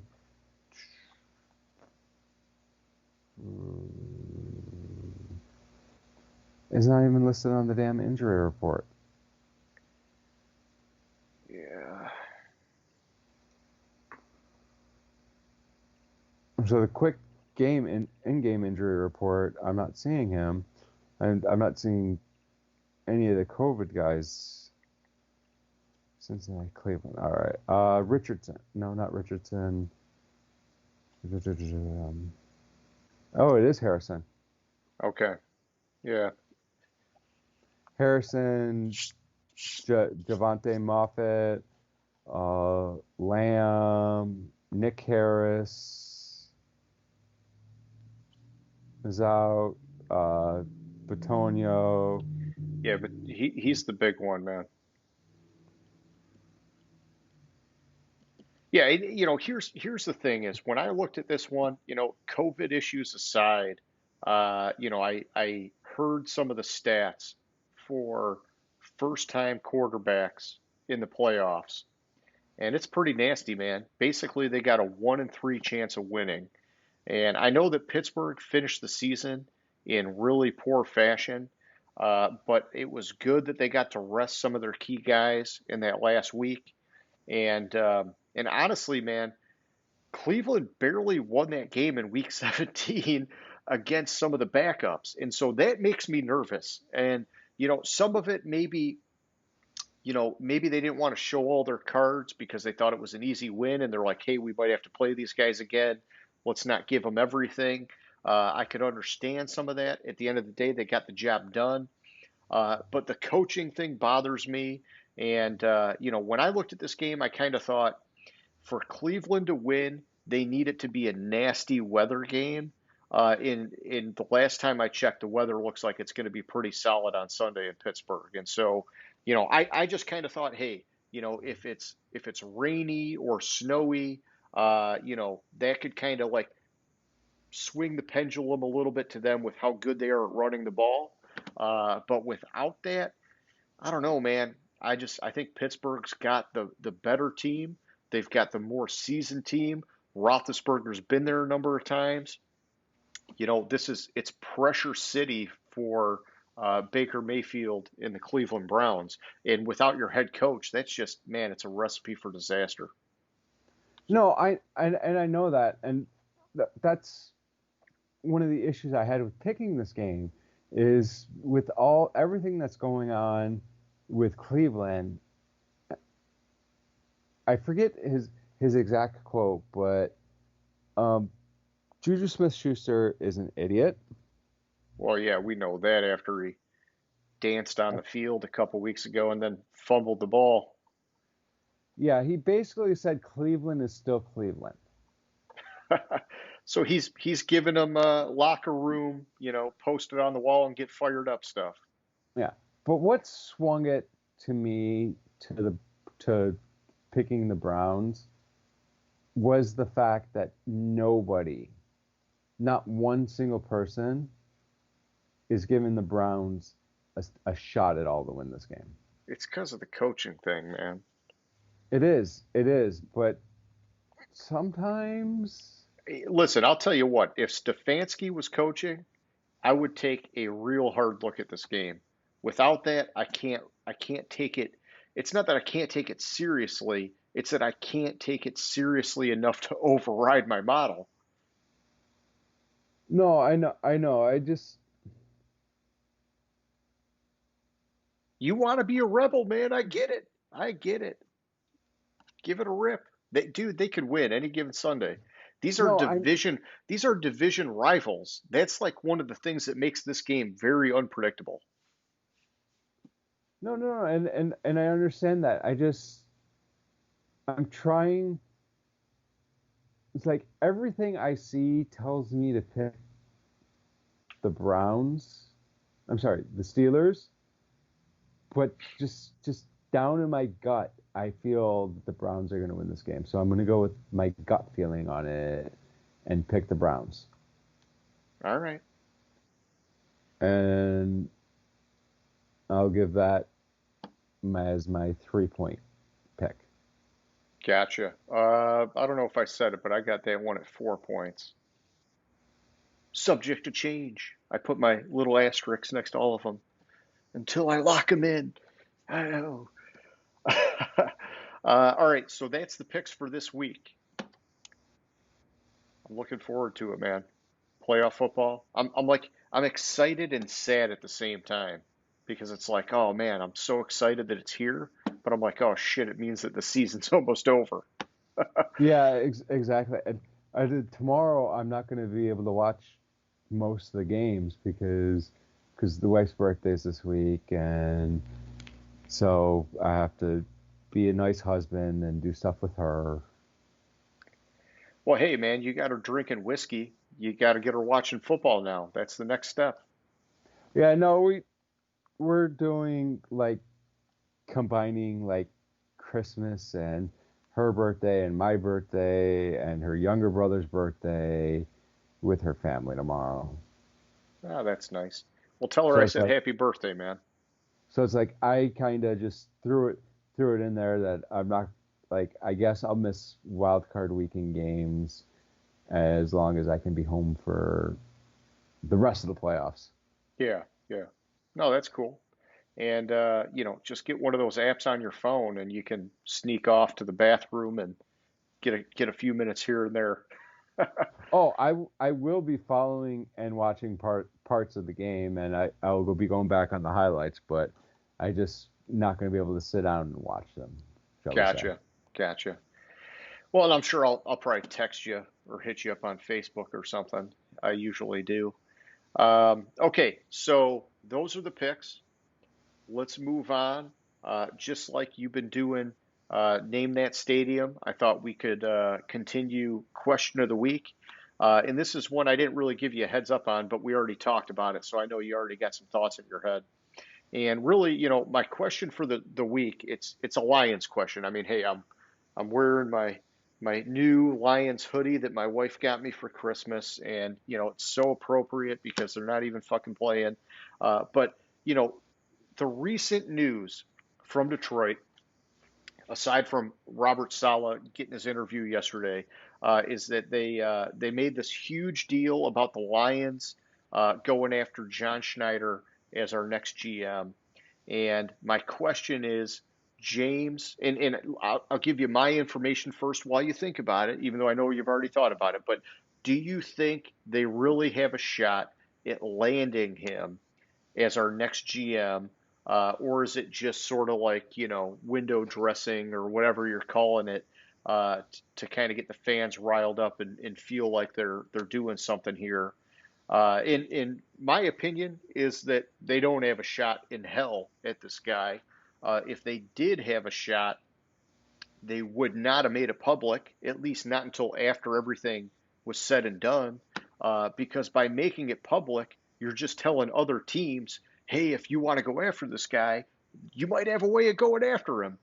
It's not even listed on the damn injury report. Yeah. So the quick in-game injury report, I'm not seeing him, and I'm not seeing any of the COVID guys. Cincinnati, Cleveland. All right. Richardson. No, not Richardson. Oh, it is Harrison. Okay. Yeah. Harrison, Javante Moffett, Lamb, Nick Harris is out. Bitonio. Yeah, but he's the big one, man. Yeah, here's the thing is when I looked at this one, COVID issues aside, I heard some of the stats for first-time quarterbacks in the playoffs, and it's pretty nasty, man. Basically, they got a 1-in-3 chance of winning, and I know that Pittsburgh finished the season in really poor fashion, but it was good that they got to rest some of their key guys in that last week, and honestly, man, Cleveland barely won that game in Week 17 against some of the backups, and so that makes me nervous. And some of it maybe they didn't want to show all their cards because they thought it was an easy win, and they're like, hey, we might have to play these guys again. Let's not give them everything. I could understand some of that. At the end of the day, they got the job done. But the coaching thing bothers me. And, when I looked at this game, I kind of thought for Cleveland to win, they need it to be a nasty weather game. In the last time I checked, the weather looks like it's going to be pretty solid on Sunday in Pittsburgh. And so, I just kind of thought, hey, if it's rainy or snowy, that could kind of like swing the pendulum a little bit to them with how good they are at running the ball. But without that, I don't know, man. I think Pittsburgh's got the better team. They've got the more seasoned team. Roethlisberger's been there a number of times. it's pressure city for Baker Mayfield and the Cleveland Browns. And without your head coach, that's just, man, it's a recipe for disaster. No, I know that, and that's one of the issues I had with picking this game is with everything that's going on with Cleveland. I forget his exact quote, but Juju Smith-Schuster is an idiot. Well, yeah, we know that after he danced on the field a couple weeks ago and then fumbled the ball. Yeah, he basically said Cleveland is still Cleveland. So he's giving them locker room, post it on the wall and get fired up stuff. Yeah, but what swung it to me to picking the Browns was the fact that nobody, not one single person, is giving the Browns a shot at all to win this game. It's because of the coaching thing, man. It is, but sometimes. Listen, I'll tell you what, if Stefanski was coaching, I would take a real hard look at this game. Without that, I can't take it. It's not that I can't take it seriously, it's that I can't take it seriously enough to override my model. No, I know. You want to be a rebel, man. I get it. Give it a rip. They could win any given Sunday. These are no, division rivals. That's like one of the things that makes this game very unpredictable. no, and I understand that. I'm trying. It's like everything I see tells me to pick the Browns. I'm sorry, the Steelers. But just down in my gut, I feel that the Browns are going to win this game. So I'm going to go with my gut feeling on it and pick the Browns. All right. And I'll give that as my 3-point pick. Gotcha. I don't know if I said it, but I got that one at 4 points. Subject to change. I put my little asterisks next to all of them until I lock them in. I know. All right, so that's the picks for this week. I'm looking forward to it, man. Playoff football. I'm excited and sad at the same time because it's like, oh man, I'm so excited that it's here, but I'm like, oh shit, it means that the season's almost over. Yeah, exactly. And tomorrow I'm not going to be able to watch most of the games because the wife's birthday is this week, and so I have to be a nice husband and do stuff with her. Well, hey man, you got her drinking whiskey. You got to get her watching football now. That's the next step. Yeah, no, we're doing like combining like Christmas and her birthday and my birthday and her younger brother's birthday with her family tomorrow. Oh, that's nice. Well, tell her So I it's said like happy birthday, man. so it's like I kind of just threw it in there that I'm not like I guess I'll miss wild card weekend games as long as I can be home for the rest of the playoffs. Yeah, yeah. No, that's cool. And just get one of those apps on your phone, and you can sneak off to the bathroom and get a few minutes here and there. Oh, I will be following and watching parts of the game, and I will be going back on the highlights, but I just not going to be able to sit down and watch them. Shall we say? Gotcha. Well, and I'm sure I'll probably text you or hit you up on Facebook or something. I usually do. Okay, so those are the picks. Let's move on. Just like you've been doing, name that stadium. I thought we could continue question of the week. And this is one I didn't really give you a heads up on, but we already talked about it, so I know you already got some thoughts in your head. And really, my question for the week, it's a Lions question. I mean, hey, I'm wearing my new Lions hoodie that my wife got me for Christmas, and it's so appropriate because they're not even fucking playing. But the recent news from Detroit, aside from Robert Saleh getting his interview yesterday, is that they made this huge deal about the Lions going after John Schneider as our next GM. And my question is, James, and I'll give you my information first while you think about it, even though I know you've already thought about it. But do you think they really have a shot at landing him as our next GM? Or is it just sort of like, window dressing or whatever you're calling it, to kind of get the fans riled up and feel like they're doing something here? In my opinion, is that they don't have a shot in hell at this guy. If they did have a shot, they would not have made it public, at least not until after everything was said and done. Because by making it public, you're just telling other teams, hey, if you want to go after this guy, you might have a way of going after him.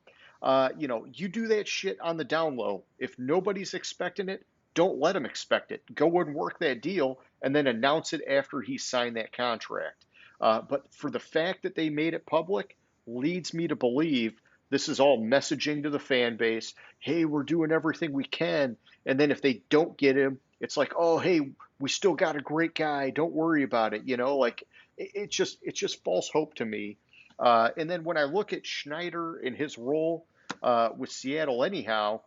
You do that shit on the down low. If nobody's expecting it, don't let them expect it. Go and work that deal and then announce it after he signed that contract. But for the fact that they made it public leads me to believe this is all messaging to the fan base. Hey, we're doing everything we can. And then if they don't get him, it's like, oh, hey, we still got a great guy. Don't worry about it. Like it's just false hope to me. And then when I look at Schneider and his role with Seattle, anyhow,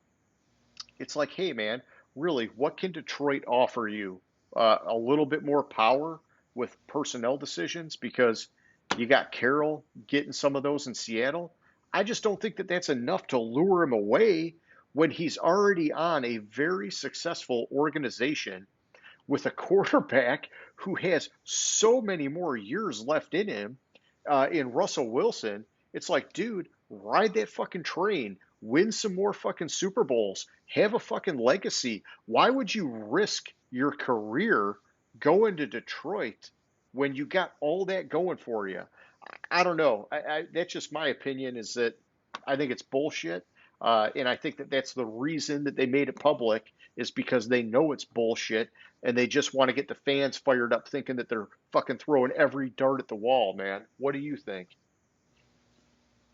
it's like, hey, man, really, what can Detroit offer you? A little bit more power with personnel decisions because you got Carroll getting some of those in Seattle. I just don't think that that's enough to lure him away when he's already on a very successful organization with a quarterback who has so many more years left in him, in Russell Wilson. It's like, dude, ride that fucking train, win some more fucking Super Bowls, have a fucking legacy. Why would you risk your career going to Detroit when you got all that going for you? I don't know. That's just my opinion, is that I think it's bullshit. And I think that that's the reason that they made it public, is because they know it's bullshit and they just want to get the fans fired up thinking that they're fucking throwing every dart at the wall, man. What do you think?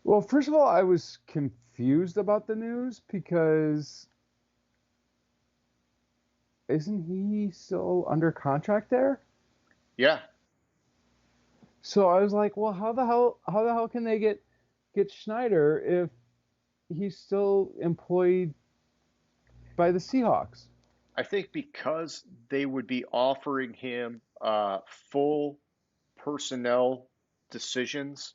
Well, first of all, I was confused about the news because isn't he still under contract there? Yeah. So I was like, well, how the hell can they get Schneider if he's still employed by the Seahawks? I think because they would be offering him full personnel decisions.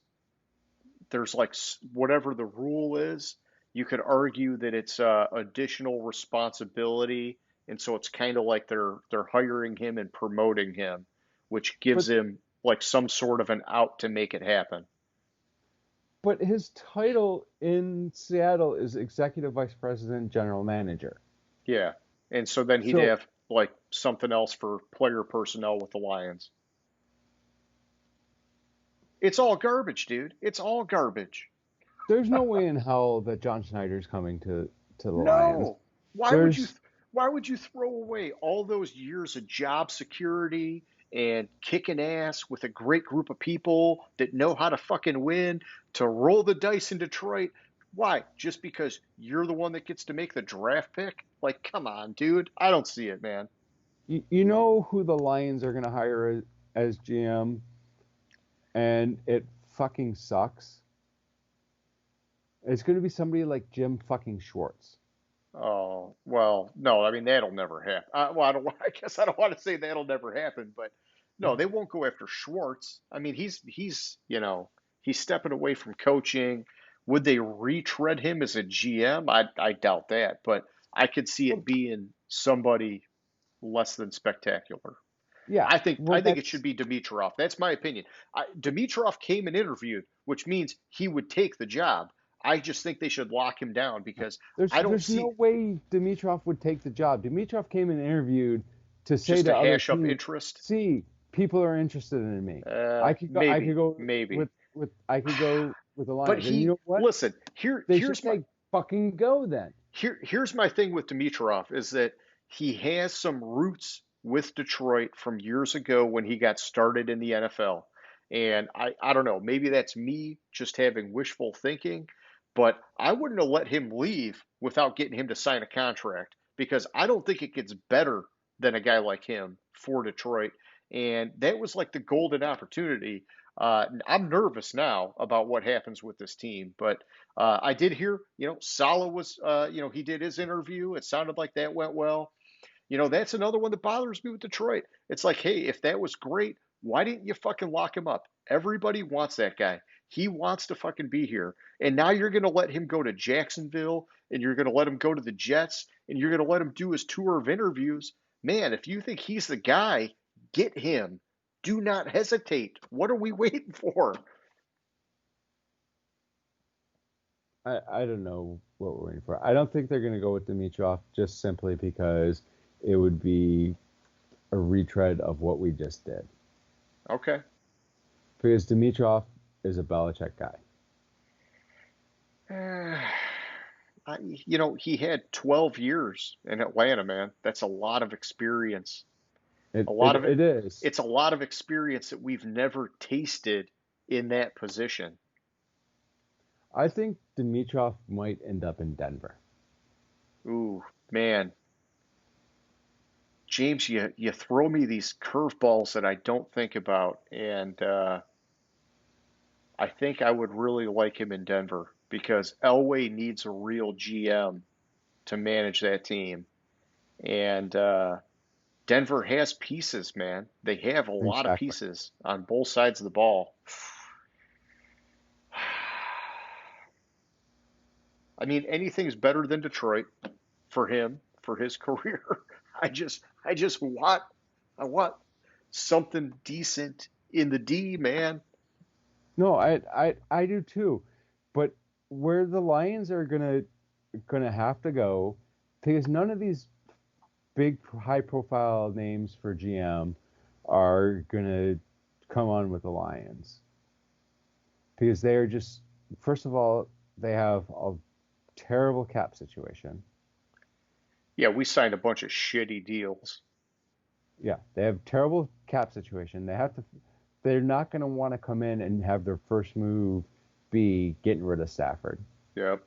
There's like whatever the rule is, you could argue that it's additional responsibility, and so it's kind of like they're hiring him and promoting him, which gives But him like some sort of an out to make it happen. but his title in Seattle is Executive Vice President, General Manager. Yeah, and so then he'd So have like something else for player personnel with the Lions. It's all garbage, dude. It's all garbage. there's no way in hell that John Schneider's coming to the Lions. No. Why would you There's why would you throw away all those years of job security and kicking ass with a great group of people that know how to fucking win to roll the dice in Detroit? Why? Just because you're the one that gets to make the draft pick? Like, come on, dude. I don't see it, man. you know who the Lions are going to hire as GM, and it fucking sucks. It's going to be somebody like Jim fucking Schwartz. Oh, well, no, I mean that'll never happen. Well, I guess I don't want to say that'll never happen, but no, they won't go after Schwartz. I mean, he's stepping away from coaching. Would they retread him as a GM? I doubt that, but I could see it being somebody less than spectacular. Yeah, I well, think it should be Dimitrov. That's my opinion. Dimitrov came and interviewed, which means he would take the job. I just think they should lock him down because I don't there's see no way Dimitrov would take the job. Dimitrov came and interviewed to say just to to other hash up teams, interest. "See, people are interested in me. I could go Maybe. I could go with the But Lions." And you know what? listen, They should say, "Fucking go then." here's my thing with Dimitrov is that he has some roots with Detroit from years ago when he got started in the NFL. And I don't know, maybe that's me just having wishful thinking, but I wouldn't have let him leave without getting him to sign a contract because I don't think it gets better than a guy like him for Detroit. And that was like the golden opportunity. I'm nervous now about what happens with this team, but I did hear, Salah was, he did his interview. It sounded like that went well. That's another one that bothers me with Detroit. It's like, hey, if that was great, why didn't you fucking lock him up? Everybody wants that guy. He wants to fucking be here. And now you're going to let him go to Jacksonville and you're going to let him go to the Jets and you're going to let him do his tour of interviews. Man, if you think he's the guy, get him. Do not hesitate. What are we waiting for? I don't know what we're waiting for. I don't think they're going to go with Dimitrov just simply because it would be a retread of what we just did. Okay. Because Dimitrov is a Belichick guy. He had 12 years in Atlanta, man. That's a lot of experience. It is. It's a lot of experience that we've never tasted in that position. I think Dimitrov might end up in Denver. Ooh, man. James, you throw me these curveballs that I don't think about, and I think I would really like him in Denver because Elway needs a real GM to manage that team, and Denver has pieces, man. They have a lot of Exactly. pieces on both sides of the ball. I mean, anything's better than Detroit for him, for his career. I want something decent in the D, man. No, I do too. But where the Lions are gonna have to go, because none of these big high profile names for GM are gonna come on with the Lions. Because they are just, first of all, they have a terrible cap situation. Yeah, we signed a bunch of shitty deals. Yeah, they have terrible cap situation. They're not going to want to come in and have their first move be getting rid of Stafford. Yep.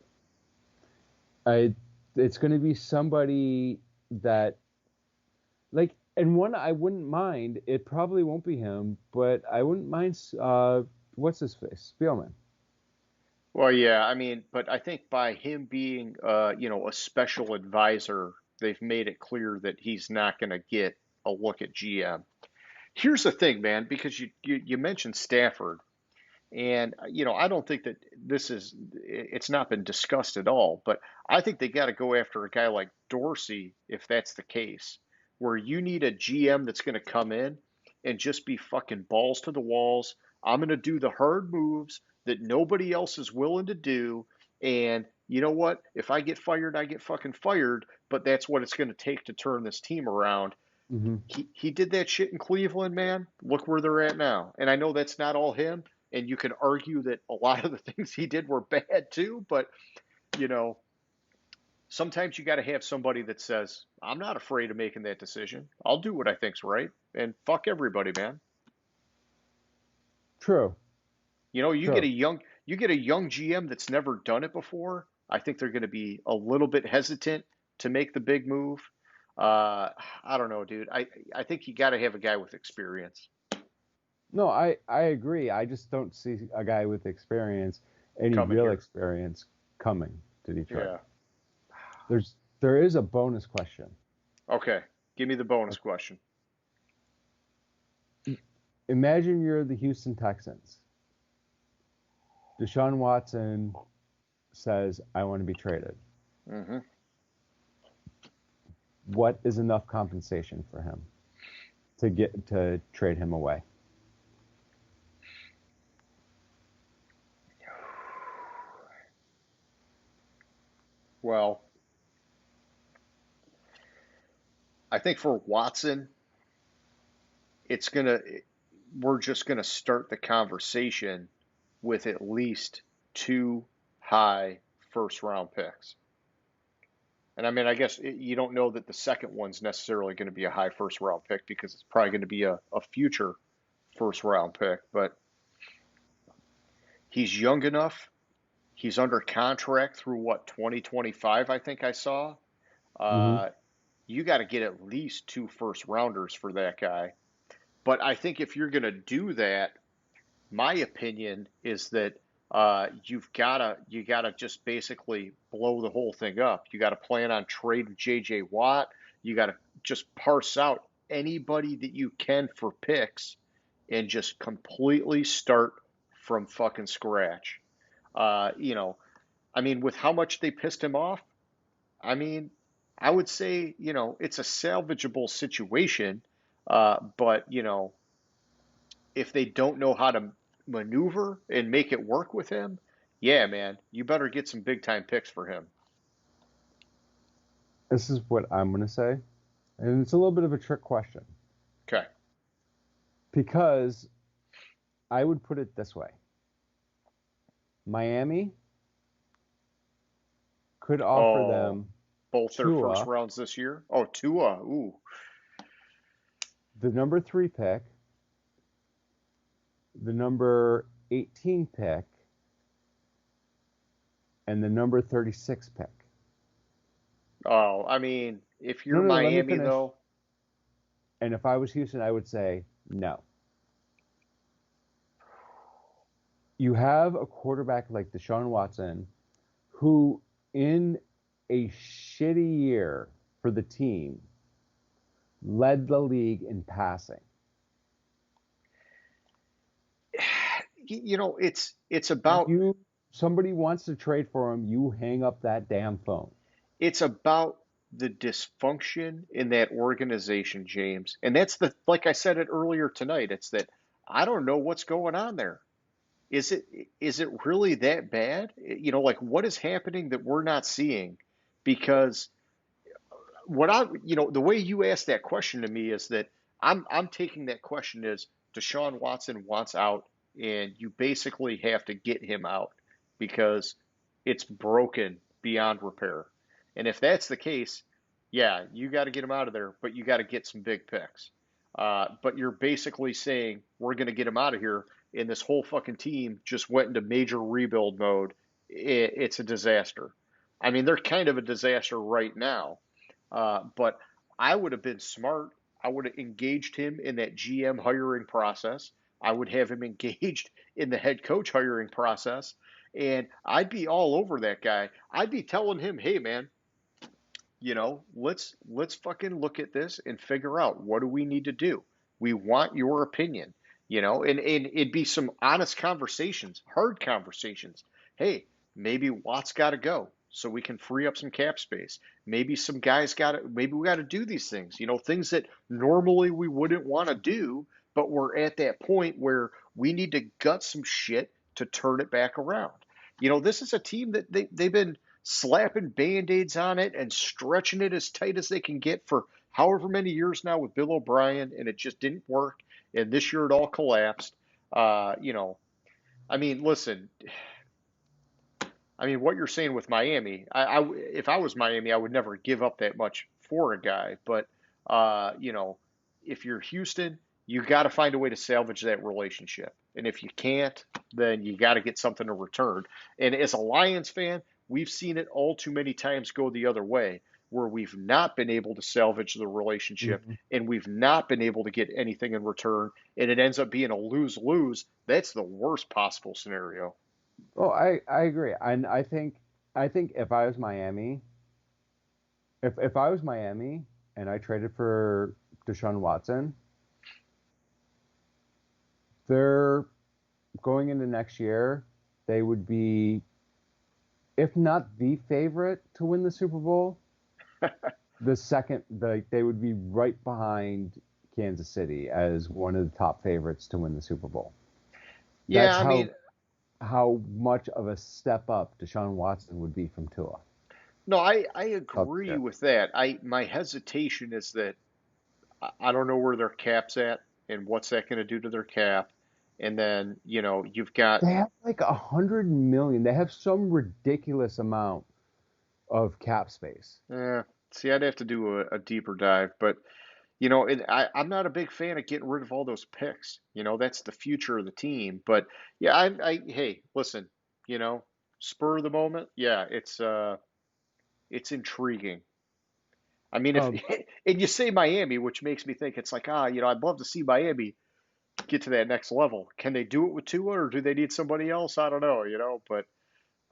It's going to be somebody that, like, and one I wouldn't mind. It probably won't be him, but I wouldn't mind. What's his face? Spielman. Well, yeah, I mean, but I think by him being, a special advisor, they've made it clear that he's not going to get a look at GM. Here's the thing, man, because you mentioned Stafford, and I don't think that it's not been discussed at all, but I think they got to go after a guy like Dorsey if that's the case, where you need a GM that's going to come in and just be fucking balls to the walls. I'm going to do the hard moves that nobody else is willing to do, and you know what? If I get fired, I get fucking fired, but that's what it's going to take to turn this team around. Mm-hmm. He did that shit in Cleveland, man. Look where they're at now. And I know that's not all him, and you can argue that a lot of the things he did were bad too, but you know, sometimes you got to have somebody that says, "I'm not afraid of making that decision. I'll do what I think's right, and fuck everybody, man." True. You get True. a young GM that's never done it before. I think they're going to be a little bit hesitant to make the big move. I don't know, dude. I think you got to have a guy with experience No, I agree. I just don't see a guy with experience, any coming real here. experience, coming to Detroit. Yeah. There is a bonus question. Okay. Give me the bonus question. Imagine you're the Houston Texans. Deshaun Watson says, "I want to be traded." Mm-hmm. What is enough compensation for him to trade him away? Well, I think for Watson, it's gonna we're just gonna start the conversation with at least two high first round picks. And I mean, I guess you don't know that the second one's necessarily going to be a high first round pick because it's probably going to be a future first round pick. But he's young enough. He's under contract through what, 2025, I think I saw. Hmm. Uh, you got to get at least 2 first rounders for that guy. But I think if you're going to do that, my opinion is that you gotta just basically blow the whole thing up. You got to plan on trading J.J. Watt. You got to just parse out anybody that you can for picks and just completely start from fucking scratch. You know, I mean, with how much they pissed him off, I mean, I would say, it's a salvageable situation. But, if they don't know how to maneuver and make it work with him, yeah, man, you better get some big time picks for him. This is what I'm going to say, and it's a little bit of a trick question Okay. because I would put it this way: Miami could offer Oh, them both their first Tua, rounds this year. Oh, Tua. Ooh. the number 3 pick, the number 18 pick, and the number 36 pick. Oh, I mean, if No, you're no, let me Miami, finish. though, And if I was Houston, I would say no. You have a quarterback like Deshaun Watson, who in a shitty year for the team led the league in passing. it's about You somebody wants to trade for him, you hang up that damn phone. it's about the dysfunction in that organization, James. And that's like I said it earlier tonight, it's that I don't know what's going on there. Is it is it really that bad? Like what is happening that we're not seeing? Because the way you asked that question to me is that I'm taking that question as Deshaun Watson wants out, and you basically have to get him out because it's broken beyond repair. And if that's the case, yeah, you got to get him out of there, but you got to get some big picks. But you're basically saying we're going to get him out of here, and this whole fucking team just went into major rebuild mode. It's a disaster. I mean, they're kind of a disaster right now, but I would have been smart. I would have engaged him in that GM hiring process. I would have him engaged in the head coach hiring process. And I'd be all over that guy. I'd be telling him, hey man, let's fucking look at this and figure out what do we need to do. We want your opinion, and it'd be some honest conversations, hard conversations. Hey, maybe Watt's got to go so we can free up some cap space. Maybe some guys got to, maybe we got to do these things, things that normally we wouldn't want to do, but we're at that point where we need to gut some shit to turn it back around. This is a team that they've been slapping band-aids on it and stretching it as tight as they can get for however many years now with Bill O'Brien, and it just didn't work. And this year it all collapsed. I mean, listen, I mean, what you're saying with Miami, if I was Miami, I would never give up that much for a guy. But, uh, you know, if you're Houston, you got to find a way to salvage that relationship. And if you can't, then you got to get something in return. And as a Lions fan, we've seen it all too many times go the other way, where we've not been able to salvage the relationship Mhm. and we've not been able to get anything in return. And it ends up being a lose lose. That's the worst possible scenario. Oh, I agree. And I think if I was Miami and I traded for Deshaun Watson, they're going into next year, they would be, if not the favorite to win the Super Bowl, they would be right behind Kansas City as one of the top favorites to win the Super Bowl. Yeah, That's I mean, how much of a step up Deshaun Watson would be from Tua. no, I Up agree there. with that. My hesitation is that I don't know where their cap's at and what's that going to do to their cap. And then, you've got, They have like 100 million. They have some ridiculous amount of cap space. see, I'd have to do a deeper dive, but I'm not a big fan of getting rid of all those picks. That's the future of the team. But yeah, hey, listen, spur of the moment. Yeah, it's intriguing. I mean, if Um, and you say Miami, which makes me think it's like, I'd love to see Miami get to that next level. Can they do it with Tua, or do they need somebody else? I don't know, but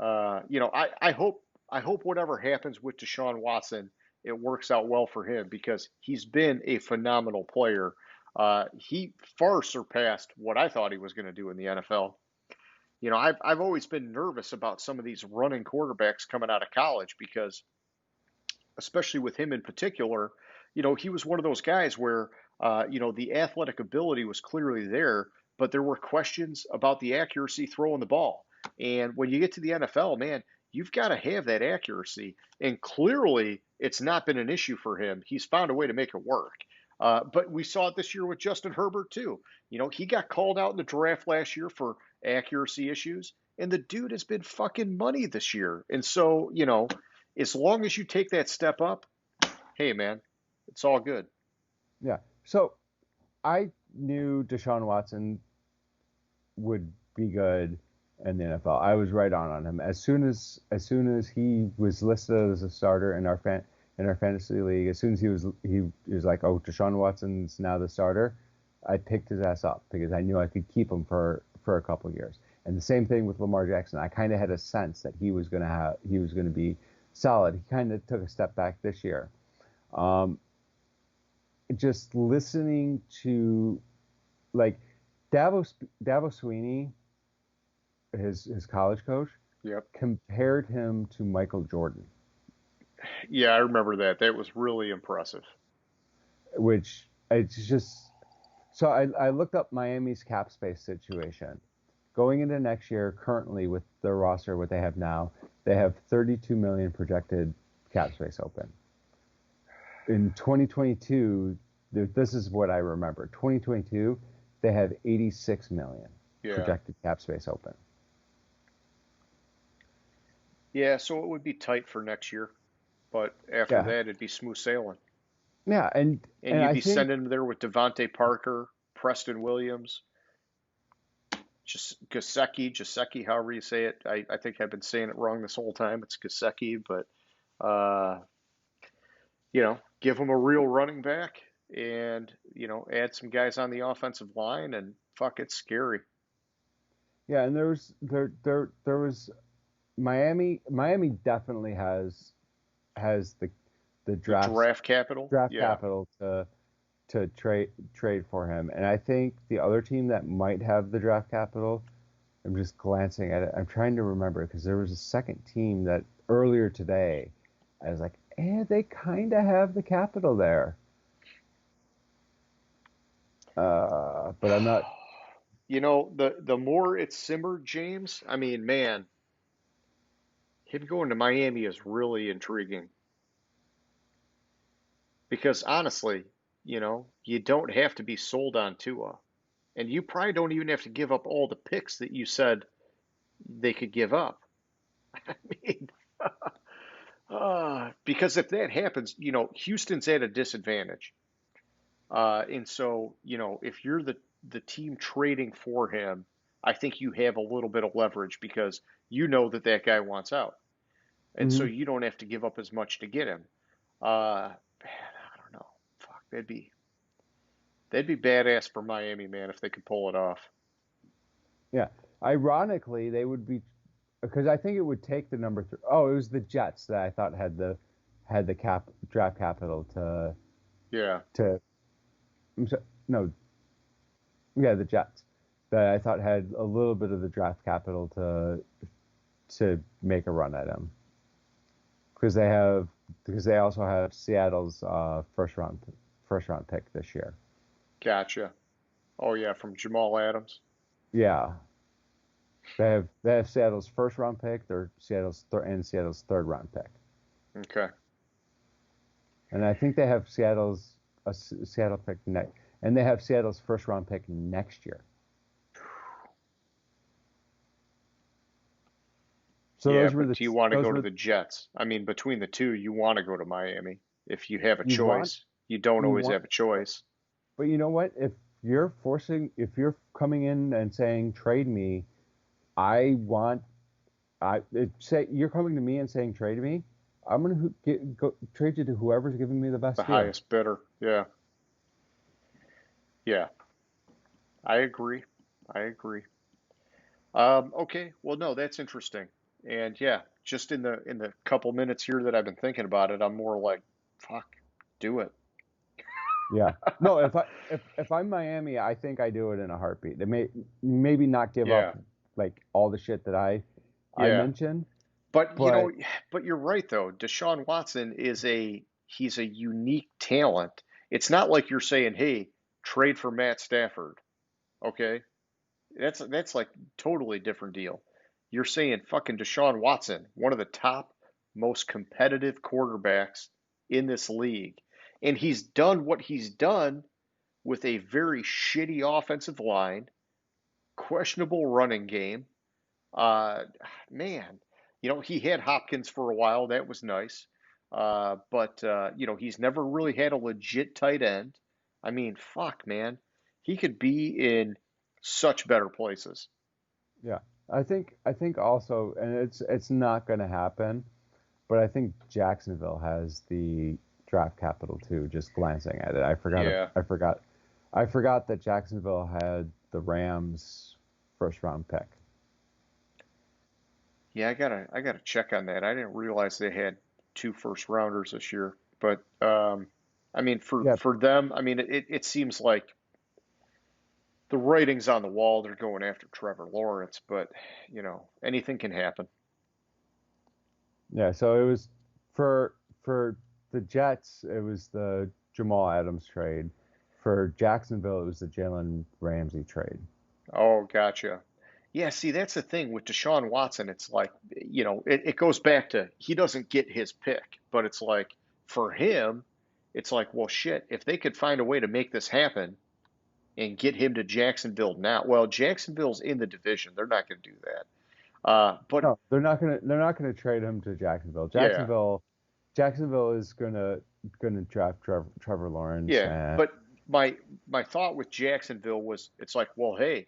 I hope whatever happens with Deshaun Watson, it works out well for him because he's been a phenomenal player. He far surpassed what I thought he was going to do in the NFL. I've always been nervous about some of these running quarterbacks coming out of college because, especially with him in particular, he was one of those guys where, the athletic ability was clearly there, but there were questions about the accuracy throwing the ball. And when you get to the NFL, man, you've got to have that accuracy. And clearly, it's not been an issue for him. He's found a way to make it work. But we saw it this year with Justin Herbert, too. He got called out in the draft last year for accuracy issues, and the dude has been fucking money this year. And so, as long as you take that step up, hey man, it's all good. yeah. So I knew Deshaun Watson would be good in the NFL. I was right on him as soon as he was listed as a starter in our fantasy league. As soon as he was like, oh, Deshaun Watson's now the starter, I picked his ass up because I knew I could keep him for a couple of years. And the same thing with Lamar Jackson. I kind of had a sense that he was going to be solid. He kind of took a step back this year. Just listening to like Dabo Sweeney, his college coach, Yep. compared him to Michael Jordan, Yeah, I remember that. That was really impressive. which it's just so I looked up Miami's cap space situation. Going into next year, currently with their roster, what they have now, they have 32 million projected cap space open. In 2022, this is what I remember. 2022, they have 86 million Yeah. projected cap space open. Yeah, so it would be tight for next year, but after Yeah, that, it'd be smooth sailing. yeah, And and you'd I be think sending them there with Devontae Parker, Preston Williams, just Gasecki, however you say it. I think I've been saying it wrong this whole time. It's Gasecki, but uh, give them a real running back and, add some guys on the offensive line and fuck, it's scary. yeah, and there was Miami definitely has the The draft capital, draft yeah. capital to trade for him. And I think the other team that might have the draft capital, I'm just glancing at it. I'm trying to remember because there was a second team that earlier today, I was like, they kind of have the capital there. But I'm not. The more it's simmered, James, I mean, man, him going to Miami is really intriguing because honestly, you don't have to be sold on Tua, and you probably don't even have to give up all the picks that you said they could give up. I mean, because if that happens, Houston's at a disadvantage. And so, if you're the team trading for him, I think you have a little bit of leverage because you know that guy wants out. And so Mhm. you don't have to give up as much to get him. Man, I don't know. Fuck, they'd be badass for Miami, man, if they could pull it off. Yeah. Ironically, they would be because I think it would take the number three. Oh, it was the Jets that I thought had the draft capital Yeah, to no, yeah, the Jets that I thought had a little bit of the draft capital to make a run at him because they also have Seattle's first round pick this year. gotcha. Oh yeah, from Jamal Adams. Yeah, they have Seattle's first round pick, Seattle's third round pick, Okay. and I think they have Seattle pick next, and they have Seattle's first round pick next year. So Yeah, those were but the do you want to those go to were the Jets? I mean, between the two, you want to go to Miami if you have a you want choice. You don't you always want have a choice. But you know what? If you're coming in and saying trade me, I want, say you're coming to me and saying trade me, I'm gonna trade you to whoever's giving me the The best deal. highest bidder. Yeah. Yeah. I agree. I agree. Okay. Well, no, that's interesting. And yeah, just in the couple minutes here that I've been thinking about it, I'm more like, fuck, do it. Yeah. No, if I'm Miami, I think I do it in a heartbeat. They maybe not give up Yeah. like all the shit that I Yeah. mentioned, But but but you're right though. Deshaun Watson he's a unique talent. It's not like you're saying, "Hey, trade for Matt Stafford." Okay? That's like totally different deal. You're saying fucking Deshaun Watson, one of the top most competitive quarterbacks in this league. And he's done what he's done with a very shitty offensive line, questionable running game. Uh, Man, he had Hopkins for a while. That was nice. But he's never really had a legit tight end. I mean, fuck, man. He could be in such better places. yeah, I think also, and it's not going to happen, but I think Jacksonville has the draft capital too. Just glancing at it, Yeah. I forgot that Jacksonville had the Rams first round pick. Yeah, I gotta check on that. I didn't realize they had two first rounders this year. But I mean Yeah, for them, I mean it seems like the writing's on the wall. They're going after Trevor Lawrence, but anything can happen. yeah. So it was for the Jets, it was the Jamal Adams trade. For Jacksonville, it was the Jalen Ramsey trade. Oh, gotcha. Yeah, see, that's the thing with Deshaun Watson. It's like, it goes back to he doesn't get his pick, but it's like for him, it's like, well, shit, if they could find a way to make this happen and get him to Jacksonville now, well, Jacksonville's in the division. They're not going to do that. But No, they're not gonna trade him to Jacksonville. yeah, Jacksonville is gonna draft Trevor Lawrence, yeah. and But my thought with Jacksonville was, it's like, well, hey,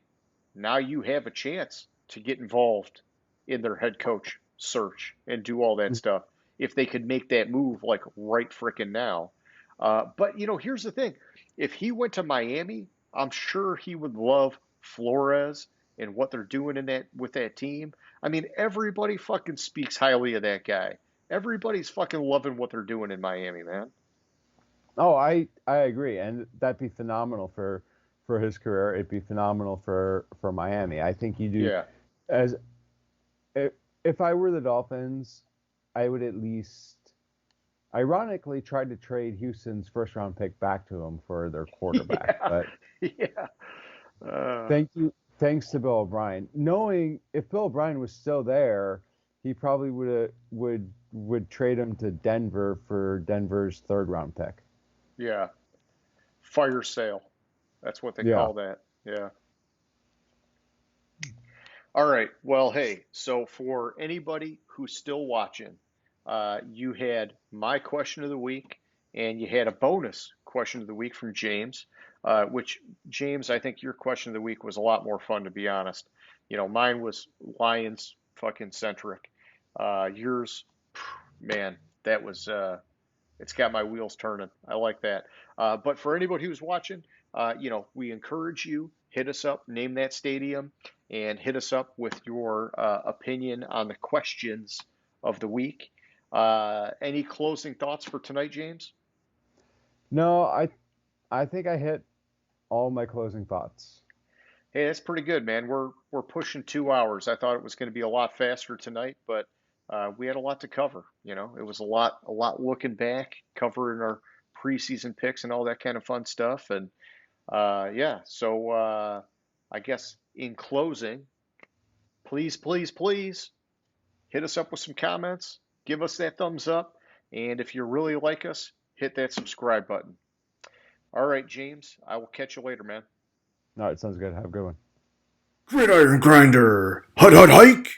now you have a chance to get involved in their head coach search and do all that stuff if they could make that move like right frickin' now. But here's the thing: if he went to Miami, I'm sure he would love Flores and what they're doing in that with that team. I mean, everybody fucking speaks highly of that guy. Everybody's fucking loving what they're doing in Miami, man. oh, I agree, and that'd be phenomenal for his career. It'd be phenomenal for Miami. I think you do Yeah, as if if I were the Dolphins, I would at least ironically try to trade Houston's first round pick back to him for their quarterback, yeah, but yeah. Uh, thanks to Bill O'Brien. Knowing if Bill O'Brien was still there, he probably would trade him to Denver for Denver's third round pick. yeah. Fire sale. That's what they Yeah. call that. Yeah. All right. Well, hey, so for anybody who's still watching, you had my question of the week and you had a bonus question of the week from James, which, James, I think your question of the week was a lot more fun, to be honest. Mine was Lions fucking centric. Yours, man, that was, it's got my wheels turning. I like that. But for anybody who's watching, we encourage you, hit us up, name that stadium, and hit us up with your opinion on the questions of the week. Any closing thoughts for tonight, James? No, I think I hit all my closing thoughts. Hey, that's pretty good, man. We're pushing 2 hours. I thought it was going to be a lot faster tonight, but we had a lot to cover. It was a lot looking back, covering our preseason picks and all that kind of fun stuff. And yeah, so I guess in closing, please, please, please hit us up with some comments, give us that thumbs up, and if you really like us, hit that subscribe button. All right, James, I will catch you later, man. All right, sounds good. Have a good one. Gridiron Grinder. Hut hut hike.